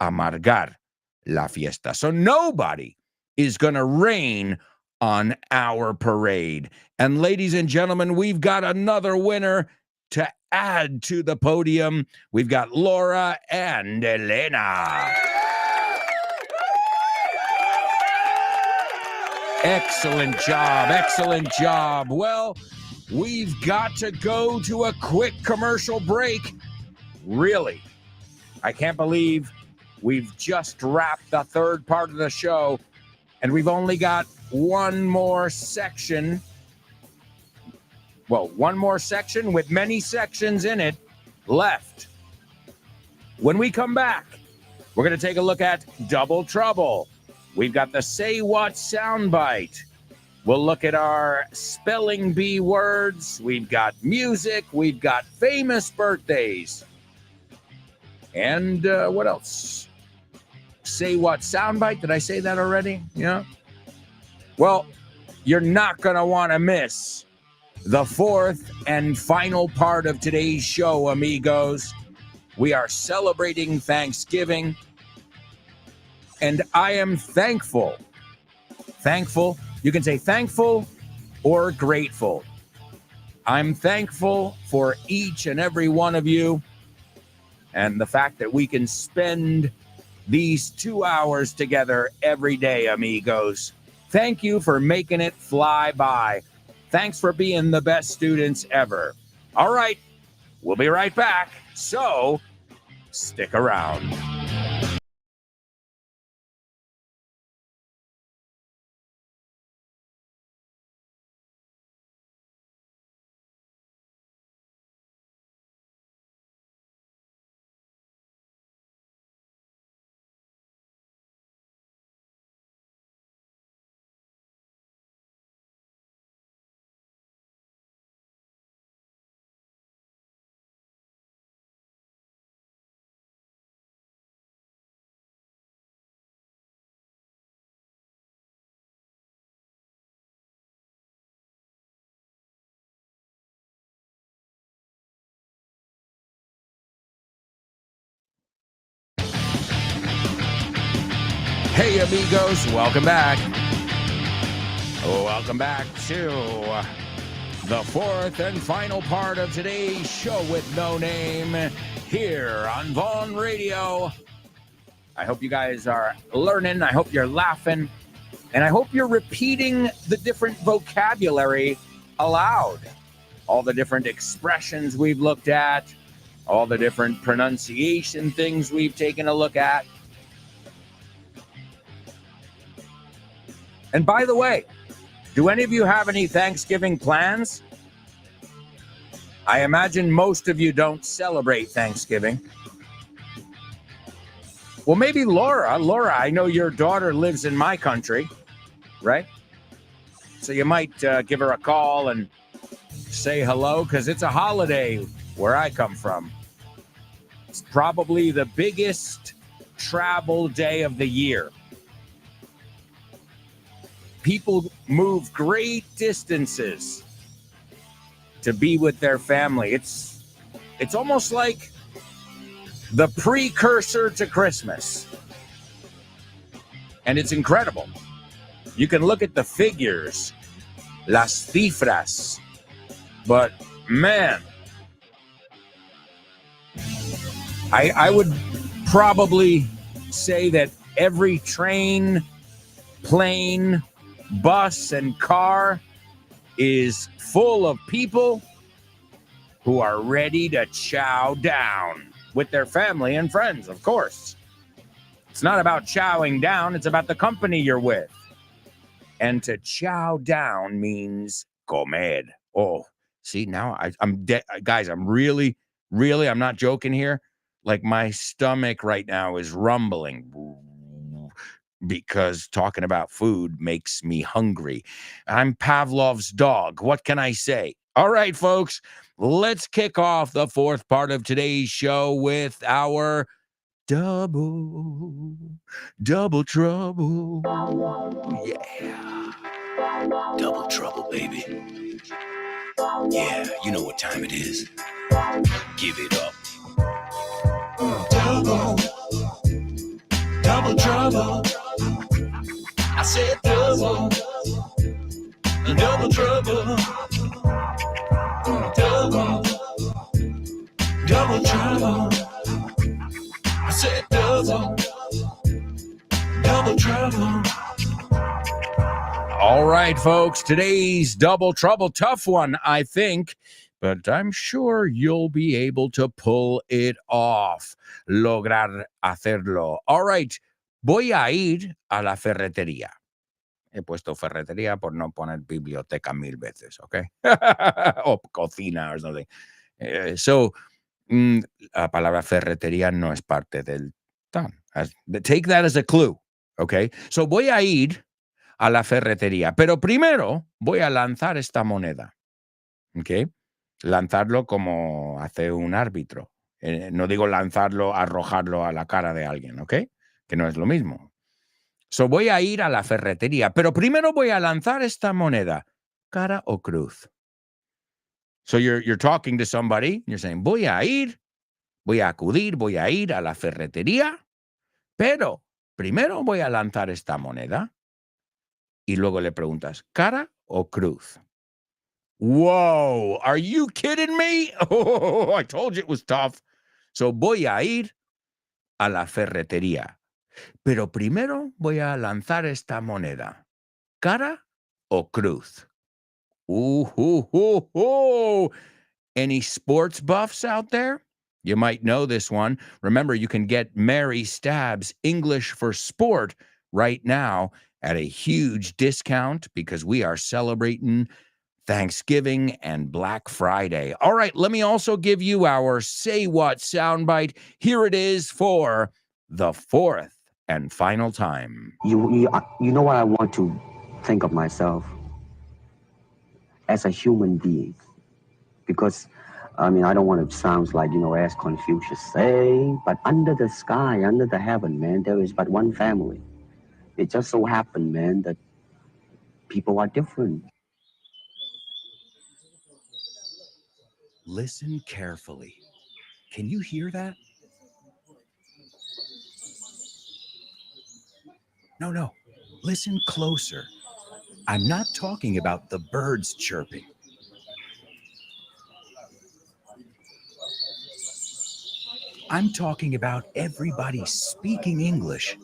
amargar la fiesta. So nobody is going to rain on our parade. And ladies and gentlemen, we've got another winner to add to the podium. We've got Laura and Elena. Excellent job. Excellent job. Well, we've got to go to a quick commercial break. Really, I can't believe we've just wrapped the third part of the show, and we've only got one more section. Well, one more section with many sections in it left. When we come back, we're going to take a look at Double Trouble. We've got the Say What soundbite. We'll look at our spelling bee words. We've got music. We've got famous birthdays. And what else? Say What soundbite. Did I say that already? Yeah. Well, you're not going to want to miss the fourth and final part of today's show, amigos. We are celebrating Thanksgiving. And I am thankful. Thankful. You can say thankful or grateful. I'm thankful for each and every one of you and the fact that we can spend these 2 hours together every day, amigos. Thank you for making it fly by. Thanks for being the best students ever. All right, we'll be right back, so stick around. Hey, amigos, welcome back. Welcome back to the fourth and final part of today's show with no name here on Vaughn Radio. I hope you guys are learning. I hope you're laughing. And I hope you're repeating the different vocabulary aloud. All the different expressions we've looked at, all the different pronunciation things we've taken a look at. And by the way, do any of you have any Thanksgiving plans? I imagine most of you don't celebrate Thanksgiving. Well, maybe Laura. Laura, I know your daughter lives in my country, right? So you might give her a call and say hello, because it's a holiday where I come from. It's probably the biggest travel day of the year. People move great distances to be with their family. It's almost like the precursor to Christmas. And it's incredible. You can look at the figures, las cifras, but man, I would probably say that every train, plane, bus, and car is full of people who are ready to chow down with their family and friends, of course. It's not about chowing down, it's about the company you're with. And to chow down means comer. Oh, see, now I'm guys, I'm really, I'm not joking here. Like, my stomach right now is rumbling because talking about food makes me hungry. I'm Pavlov's dog. What can I say? All right, folks, let's kick off the fourth part of today's show with our double trouble. Yeah. Double trouble, baby. Yeah, you know what time it is. Give it up. Double trouble. I said double trouble. Double trouble. I said double trouble. All right, folks, today's double trouble, tough one, I think, but I'm sure you'll be able to pull it off. Lograr hacerlo. All right, voy a ir a la ferretería. He puesto ferretería por no poner biblioteca 1000 veces, okay? O cocina or something. La palabra ferretería no es parte del tan. Take that as a clue, okay? So voy a ir a la ferretería, pero primero voy a lanzar esta moneda, ¿ok? Lanzarlo como hace un árbitro. No digo lanzarlo, arrojarlo a la cara de alguien, ¿ok? Que no es lo mismo. So voy a ir a la ferretería, pero primero voy a lanzar esta moneda, cara o cruz. So you're talking to somebody, you're saying, voy a acudir, voy a ir a la ferretería, pero primero voy a lanzar esta moneda. Y luego le preguntas, ¿cara o cruz? Whoa, are you kidding me? Oh, I told you it was tough. So voy a ir a la ferretería. Pero primero voy a lanzar esta moneda. ¿Cara o cruz? Ooh. Any sports buffs out there? You might know this one. Remember, you can get Mary Stab's English for Sport right now at a huge discount because we are celebrating Thanksgiving and Black Friday. All right, let me also give you our Say What soundbite. Here it is for the fourth and final time. You know what I want to think of myself as a human being, because I mean, I don't want to sound like, as Confucius say, but under the sky, under the heaven, man, there is but one family. It just so happened, man, that people are different. Listen carefully. Can you hear that? No. Listen closer. I'm not talking about the birds chirping. I'm talking about everybody speaking English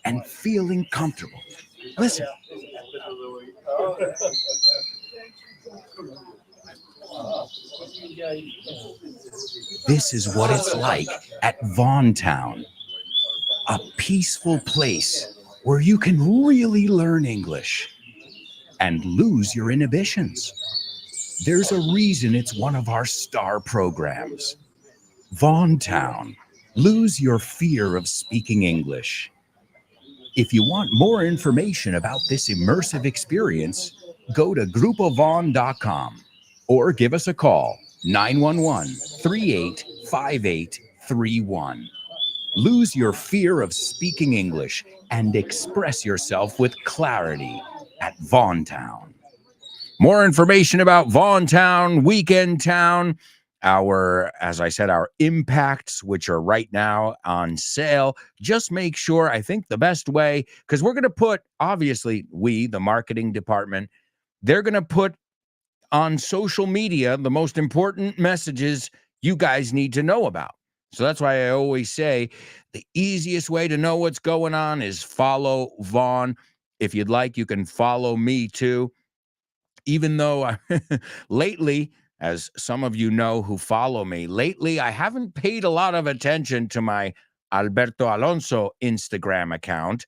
and feeling comfortable. Listen. This is what it's like at Vaughn Town, a peaceful place where you can really learn English and lose your inhibitions. There's a reason it's one of our star programs. Vaughn Town, lose your fear of speaking English. If you want more information about this immersive experience, go to grupovaughn.com or give us a call, 911-385831. Lose your fear of speaking English and express yourself with clarity at Vaughn Town. More information about Vaughn Town, Weekend Town, as I said, our impacts, which are right now on sale. Just make sure, I think the best way, because we're going to put, obviously, the marketing department, they're going to put on social media the most important messages you guys need to know about. So that's why I always say the easiest way to know what's going on is follow Vaughn. If you'd like, you can follow me too. Even though lately, as some of you know who follow me, lately I haven't paid a lot of attention to my Alberto Alonso Instagram account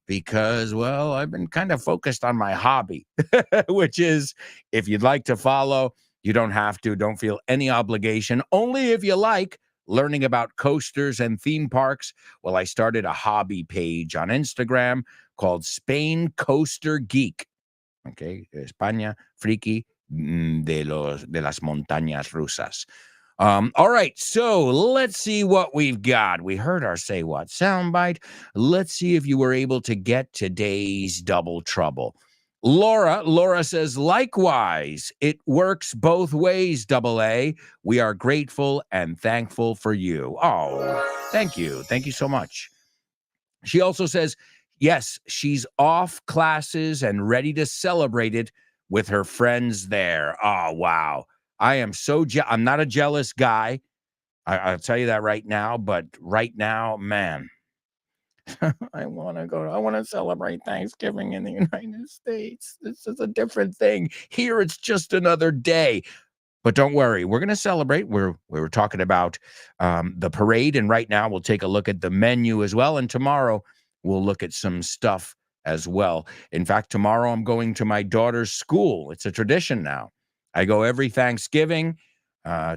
because, well, I've been kind of focused on my hobby, which is, if you'd like to follow, you don't have to. Don't feel any obligation. Only if you like learning about coasters and theme parks. Well, I started a hobby page on Instagram called Spain Coaster Geek. Okay, España, friki de las montañas rusas. All right, so let's see what we've got. We heard our Say What soundbite. Let's see if you were able to get today's Double Trouble. Laura says, likewise, it works both ways, Double A. We are grateful and thankful for you. Oh, thank you. Thank you so much. She also says, yes, she's off classes and ready to celebrate it with her friends there. Oh, wow. I am so I'm not a jealous guy. I'll tell you that right now. But right now, man, I want to go. I want to celebrate Thanksgiving in the United States. This is a different thing. Here, it's just another day. But don't worry, we're going to celebrate. We were talking about the parade, and right now we'll take a look at the menu as well. And tomorrow we'll look at some stuff as well. In fact, tomorrow I'm going to my daughter's school. It's a tradition now. I go every Thanksgiving.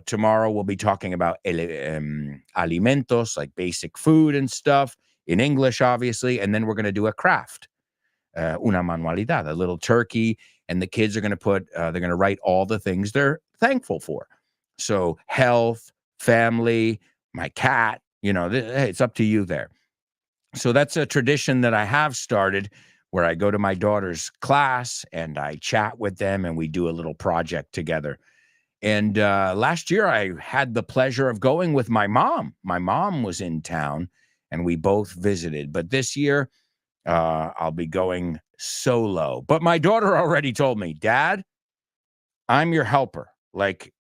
Tomorrow we'll be talking about alimentos, like basic food and stuff, in English, obviously. And then we're going to do a craft, una manualidad, a little turkey. And the kids are going to they're going to write all the things they're thankful for. So health, family, my cat, hey, it's up to you there. So that's a tradition that I have started where I go to my daughter's class and I chat with them and we do a little project together. And last year I had the pleasure of going with my mom. My mom was in town and we both visited. But this year I'll be going solo. But my daughter already told me, Dad, I'm your helper. Like,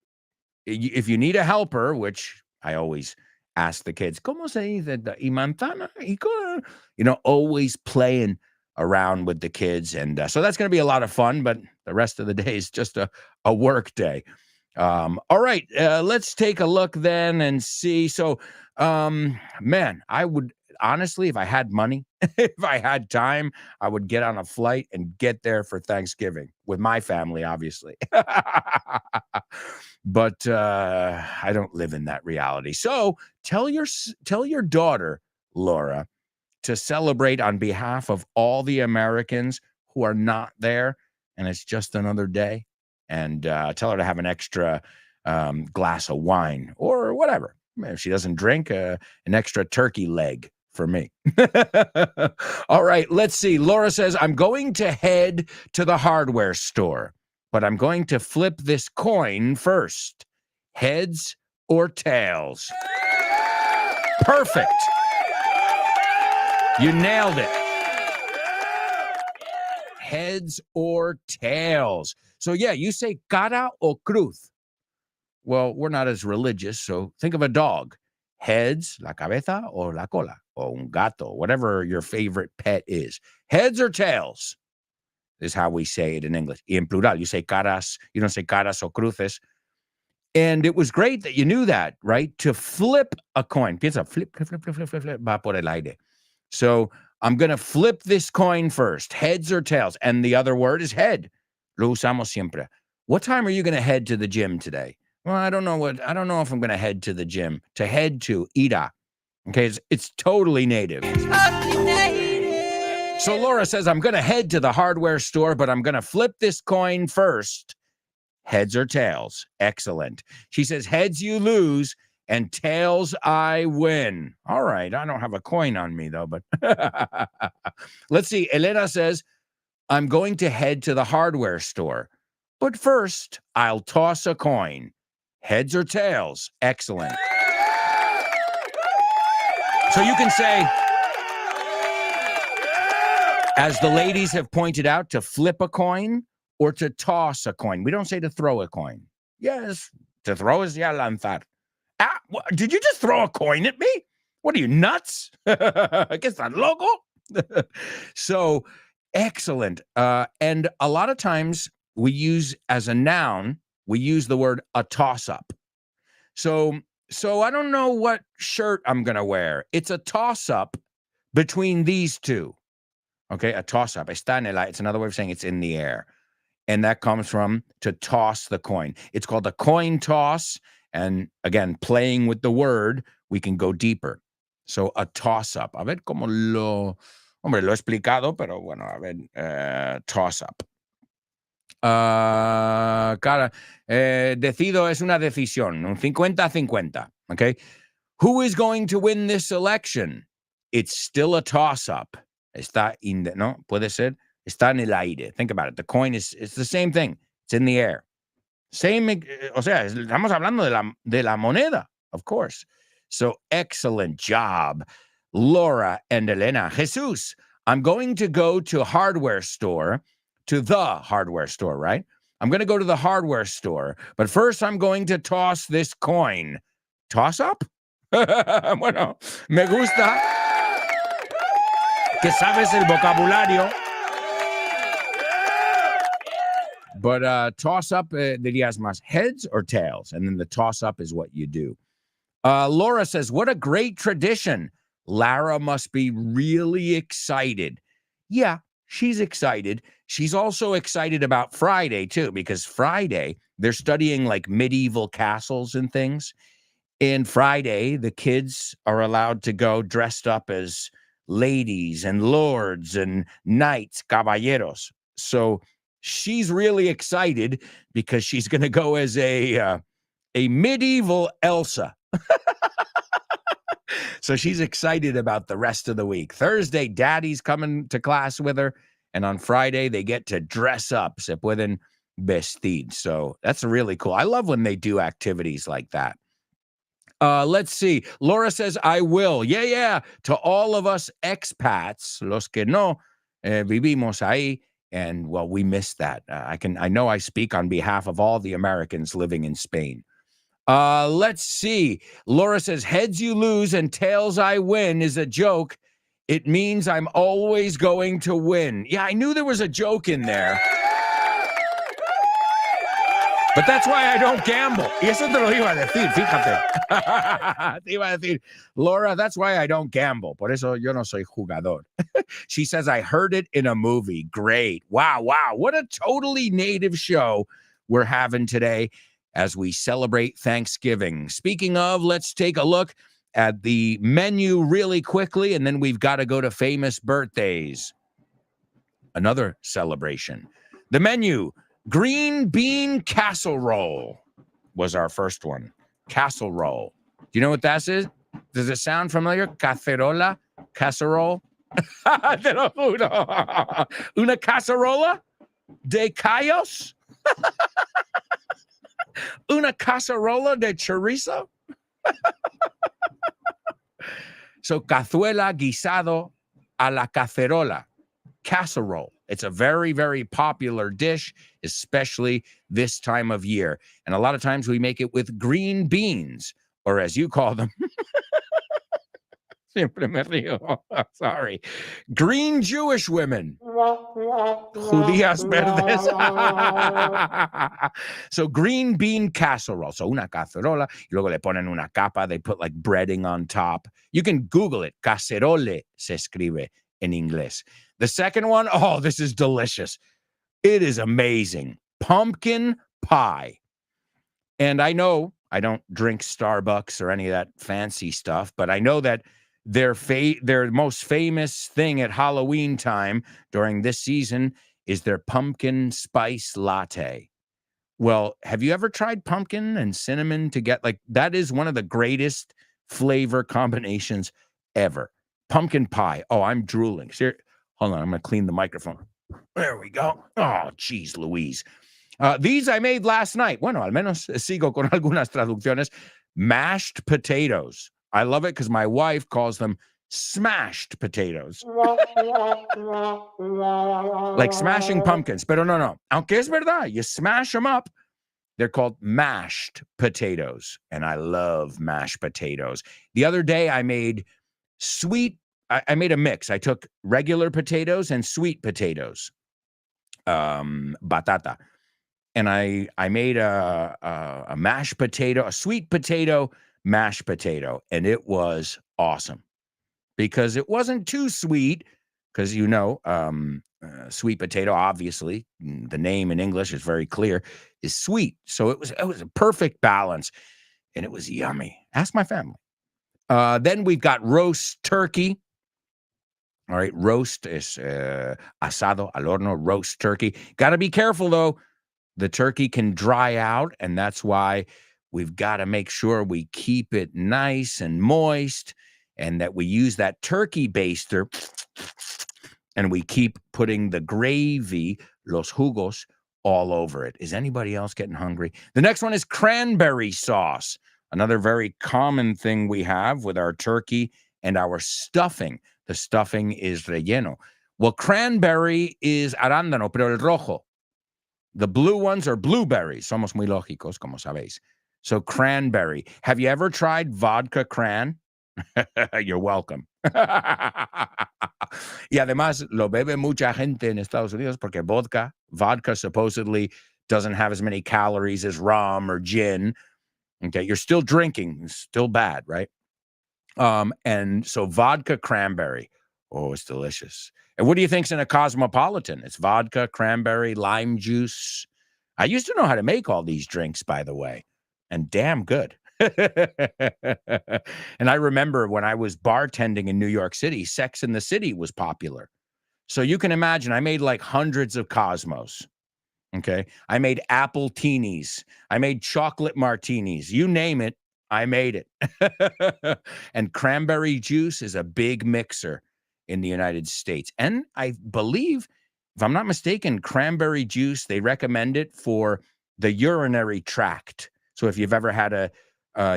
if you need a helper, which I always ask the kids, ¿Cómo se dice? Y manzana? Y always playing around with the kids. And so that's going to be a lot of fun, but the rest of the day is just a work day. All right, let's take a look then and see. So, man, I would honestly, if I had money, if I had time, I would get on a flight and get there for Thanksgiving with my family, obviously. But I don't live in that reality. So tell your daughter, Laura, to celebrate on behalf of all the Americans who are not there, and it's just another day. And tell her to have an extra glass of wine or whatever. If she doesn't drink, an extra turkey leg for me. All right, let's see. Laura says, I'm going to head to the hardware store, but I'm going to flip this coin first. Heads or tails? Perfect. You nailed it. Heads or tails. So yeah, you say cara o cruz. Well, we're not as religious, so think of a dog. Heads, la cabeza, or la cola, or un gato, whatever your favorite pet is. Heads or tails is how we say it in English. In plural, you say caras, you don't say caras o cruces. And it was great that you knew that, right? To flip a coin. Piensa, flip, flip, flip, flip, flip, flip, flip, va por el aire. So I'm going to flip this coin first, heads or tails. And the other word is head. Lo usamos siempre. What time are you going to head to the gym today? Well, I don't know if I'm going to head to the gym. To head to, ira. Okay, it's totally native. So Laura says, I'm going to head to the hardware store, but I'm going to flip this coin first. Heads or tails? Excellent. She says, heads you lose, and tails I win. All right, I don't have a coin on me, though, but let's see. Elena says, I'm going to head to the hardware store, but first, I'll toss a coin. Heads or tails? Excellent. So you can say, as the ladies have pointed out, to flip a coin or to toss a coin. We don't say to throw a coin. Yes, to throw is ya lanzar. Did you just throw a coin at me? What are you, nuts? ¿Qué estás loco? So, excellent. And a lot of times we use, as a noun, we use the word a toss-up. So I don't know what shirt I'm going to wear. It's a toss-up between these two. Okay, a toss-up. Está en el aire. It's another way of saying it's in the air. And that comes from to toss the coin. It's called a coin toss. And again, playing with the word, we can go deeper. So a toss-up. A ver cómo lo he explicado, pero bueno, a ver, toss-up. Decido es una decisión, un 50-50, okay? Who is going to win this election? It's still a toss-up. Está no, puede ser, está en el aire. Think about it. The coin it's the same thing. It's in the air. Same, o sea, estamos hablando de la moneda, of course. So excellent job, Laura and Elena. Jesus, I'm going to go to the hardware store, right? I'm going to go to the hardware store, but first I'm going to toss this coin. Toss up? Bueno, me gusta que sabes el vocabulario. But toss up, dirías más heads or tails? And then the toss up is what you do. Laura says, what a great tradition. Lara must be really excited. Yeah, she's excited. She's also excited about Friday, too, because Friday, they're studying like medieval castles and things. And Friday, the kids are allowed to go dressed up as ladies and lords and knights, caballeros. So she's really excited because she's going to go as a medieval Elsa. So she's excited about the rest of the week. Thursday, Daddy's coming to class with her. And on Friday, they get to dress up. Se pueden vestir. So that's really cool. I love when they do activities like that. Let's see. Laura says, I will. Yeah. To all of us expats, los que no vivimos ahí. And well, we miss that. I know I speak on behalf of all the Americans living in Spain. Let's see. Laura says, heads you lose and tails I win is a joke. It means I'm always going to win. Yeah, I knew there was a joke in there. But that's why I don't gamble. Y eso te lo iba a decir, fíjate. Te iba a decir, Laura, that's why I don't gamble. Por eso yo no soy jugador. She says, I heard it in a movie. Great. Wow. What a totally native show we're having today as we celebrate Thanksgiving. Speaking of, let's take a look at the menu really quickly, and then we've got to go to famous birthdays. Another celebration. The menu. Green bean casserole was our first one. Casserole. Do you know what that is? Does it sound familiar? Cacerola? Casserole? Te lo juro. Una cacerola de callos? Una cacerola de chorizo? So, cazuela guisado a la cacerola. Casserole. It's a very, very popular dish, especially this time of year. And a lot of times we make it with green beans, or as you call them. Siempre me río. Sorry. Green Jewish women. Judías verdes. So green bean casserole. So una cacerola. Y luego le ponen una capa. They put like breading on top. You can Google it. Cacerole se escribe en inglés. The second one, oh, this is delicious. It is amazing. Pumpkin pie. And I know I don't drink Starbucks or any of that fancy stuff, but I know that their most famous thing at Halloween time during this season is their pumpkin spice latte. Well, have you ever tried pumpkin and cinnamon to get like that is one of the greatest flavor combinations ever. Pumpkin pie. Oh, I'm drooling. Hold on, I'm going to clean the microphone. There we go. Oh, geez, Louise. These I made last night. Bueno, al menos sigo con algunas traducciones. Mashed potatoes. I love it because my wife calls them smashed potatoes. Like smashing pumpkins. Pero no. Aunque es verdad, you smash them up. They're called mashed potatoes. And I love mashed potatoes. The other day I made I made a mix. I took regular potatoes and sweet potatoes, batata, and I made a mashed potato, a sweet potato mashed potato, and it was awesome because it wasn't too sweet. Because sweet potato, obviously, the name in English is very clear, is sweet. So it was a perfect balance, and it was yummy. Ask my family. Then we've got roast turkey. All right, roast is asado al horno, roast turkey. Got to be careful, though. The turkey can dry out, and that's why we've got to make sure we keep it nice and moist and that we use that turkey baster and we keep putting the gravy, los jugos, all over it. Is anybody else getting hungry? The next one is cranberry sauce, another very common thing we have with our turkey and our stuffing. The stuffing is relleno. Well, cranberry is arándano, pero el rojo. The blue ones are blueberries. Somos muy lógicos, como sabéis. So cranberry. Have you ever tried vodka cran? You're welcome. Y además lo bebe mucha gente en Estados Unidos porque vodka supposedly doesn't have as many calories as rum or gin. Okay, you're still drinking. It's still bad, right? And so vodka cranberry. Oh, it's delicious. And what do you think's in a Cosmopolitan? It's vodka, cranberry, lime juice. I used to know how to make all these drinks, by the way, and damn good. And I remember when I was bartending in New York City, Sex in the City was popular. So you can imagine I made like hundreds of Cosmos. Okay. I made apple teenies. I made chocolate martinis. You name it, I made it. And cranberry juice is a big mixer in the United States. And I believe, if I'm not mistaken, cranberry juice, they recommend it for the urinary tract. So if you've ever had a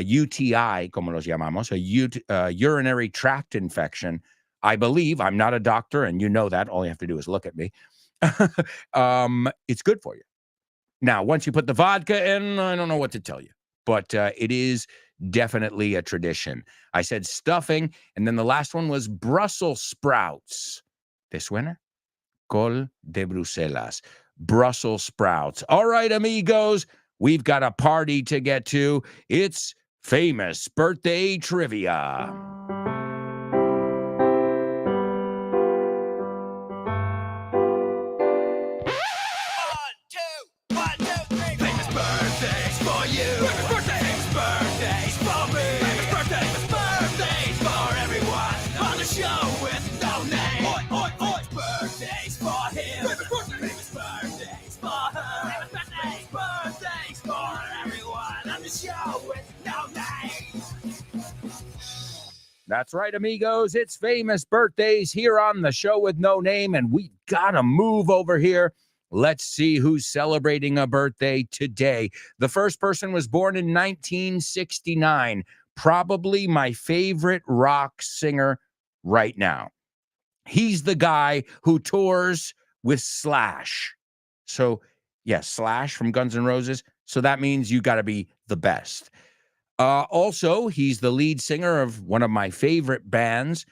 UTI, como los llamamos, a urinary tract infection, I believe, I'm not a doctor, and you know that, all you have to do is look at me. It's good for you. Now, once you put the vodka in, I don't know what to tell you. but it is definitely a tradition. I said stuffing, and then the last one was Brussels sprouts. ¿Te suena? Col de Bruselas. Brussels sprouts. All right, amigos, we've got a party to get to. It's famous birthday trivia. Famous birthdays for you. Famous birthdays for me. Famous birthdays for everyone on the show with no name. Oi, oi, oi. Birthdays for him. Famous birthdays for her. Famous birthdays for everyone on the show with no name. That's right, amigos. It's famous birthdays here on the show with no name, and we gotta move over here. Let's see who's celebrating a birthday today. The first person was born in 1969, probably my favorite rock singer right now. He's the guy who tours with Slash. So, yes, Slash from Guns N' Roses. So that means you got to be the best. Also, he's the lead singer of one of my favorite bands,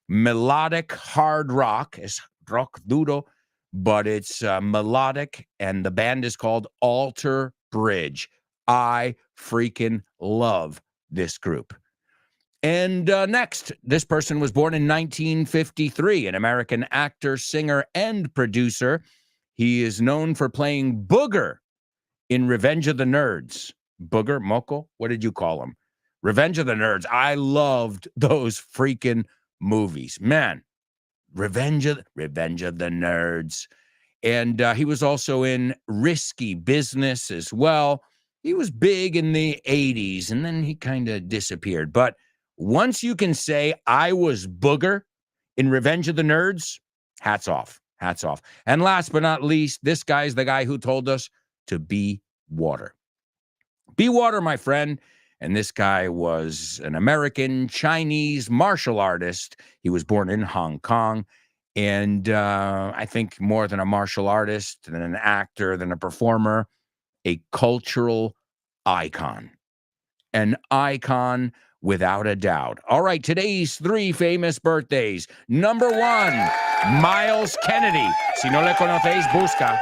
melodic hard rock. It's rock duro, but it's melodic, and the band is called Alter Bridge. I freaking love this group. And next, this person was born in 1953, an American actor, singer, and producer. He is known for playing Booger in Revenge of the Nerds. Booger, Moko, what did you call him? Revenge of the Nerds. I loved those freaking movies. Man, Revenge of the Nerds. And he was also in Risky Business as well. He was big in the 80s, and then he kind of disappeared. But once you can say, I was Booger in Revenge of the Nerds, hats off. Hats off. And last but not least, this guy's the guy who told us to be water. Be water, my friend. And this guy was an American Chinese martial artist. He was born in Hong Kong. And I think more than a martial artist, than an actor, than a performer, a cultural icon. An icon without a doubt. All right, today's three famous birthdays. Number one, Miles Kennedy. Si no le conocéis, busca.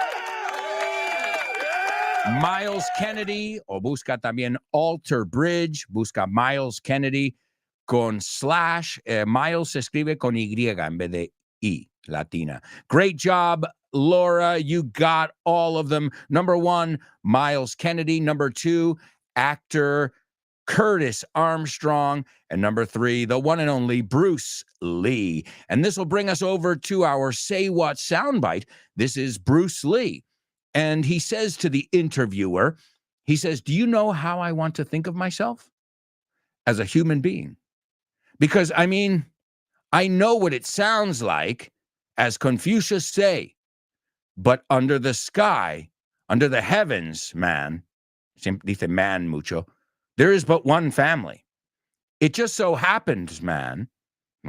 Miles Kennedy, o busca también Alter Bridge, busca Miles Kennedy con Slash. Miles se escribe con Y en vez de I, latina. Great job, Laura. You got all of them. Number one, Miles Kennedy. Number two, actor Curtis Armstrong. And number three, the one and only Bruce Lee. And this will bring us over to our Say What soundbite. This is Bruce Lee. And he says to the interviewer, he says, do you know how I want to think of myself? As a human being. Because, I mean, I know what it sounds like, as Confucius say, but under the sky, under the heavens, man, dice man mucho, there is but one family. It just so happens, man,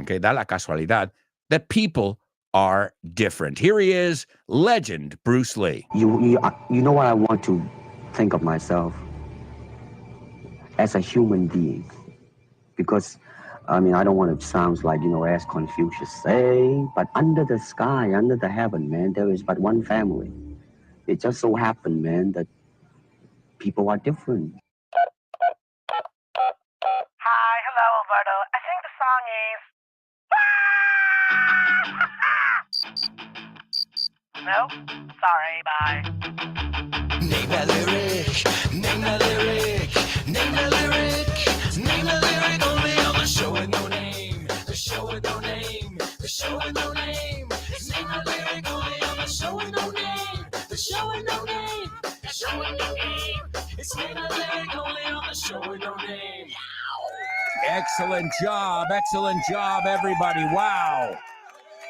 okay, da la casualidad, that people are different. Here he is, legend Bruce Lee. You know what I want to think of myself? As a human being. Because, I mean, I don't want to sound like, as Confucius say, but under the sky, under the heaven, man, there is but one family. It just so happened, man, that people are different. Hi, hello, Alberto. I think the song is... No? Sorry, bye. Name that lyric, name that lyric, name that lyric, name that lyric only on the show with no name, the show with no name, the show with no name. Name that lyric only on the show with no name, the show with no name, the show with no name. It's name that lyric only on the show with no name. Excellent job, everybody. Wow.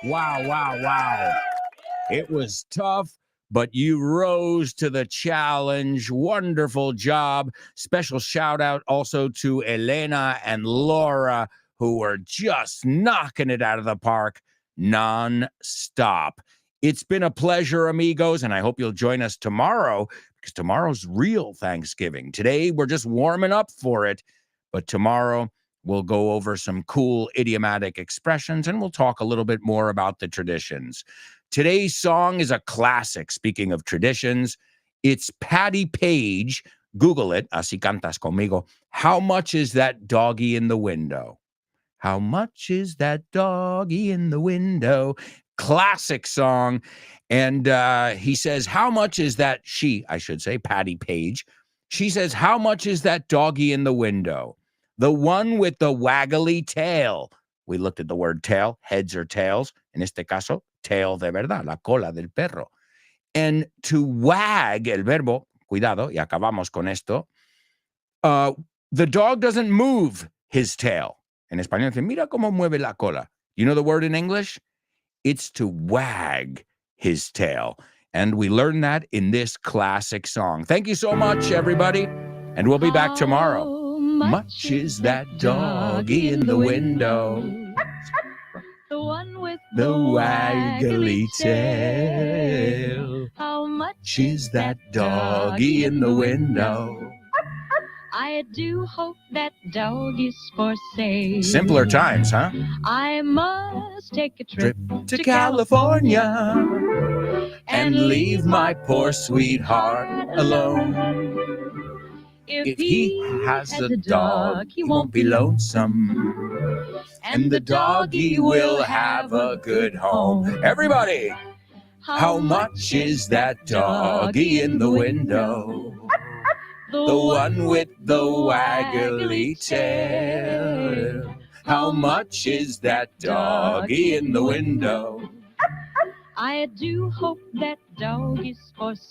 Wow. It was tough, but you rose to the challenge. Wonderful job. Special shout out also to Elena and Laura, who were just knocking it out of the park non-stop. It's been a pleasure, amigos, and I hope you'll join us tomorrow, because tomorrow's real Thanksgiving. Today, we're just warming up for it, but tomorrow we'll go over some cool idiomatic expressions and we'll talk a little bit more about the traditions. Today's song is a classic, speaking of traditions. It's Patty Page. Google it, así cantas conmigo. How much is that doggy in the window? How much is that doggy in the window? Classic song. And he says, how much is that I should say, Patty Page. She says, how much is that doggy in the window? The one with the waggly tail. We looked at the word tail, heads or tails. En este caso, tail de verdad, la cola del perro. And to wag, el verbo, cuidado, y acabamos con esto, the dog doesn't move his tail. En español dice, mira cómo mueve la cola. You know the word in English? It's to wag his tail. And we learn that in this classic song. Thank you so much, everybody. And we'll be back tomorrow. Much is that doggy in the window? The one with The waggly tail. How much is that doggy in the window? I do hope that dog is for sale. Simpler times, huh? I must take a trip To California and leave my poor sweetheart alone. If he has a dog, he won't be lonesome. And the doggy will have a good home. Everybody! How much is that doggy in the window? The one with the waggly tail. How much is that doggy in the window? I do hope that dog is for sale.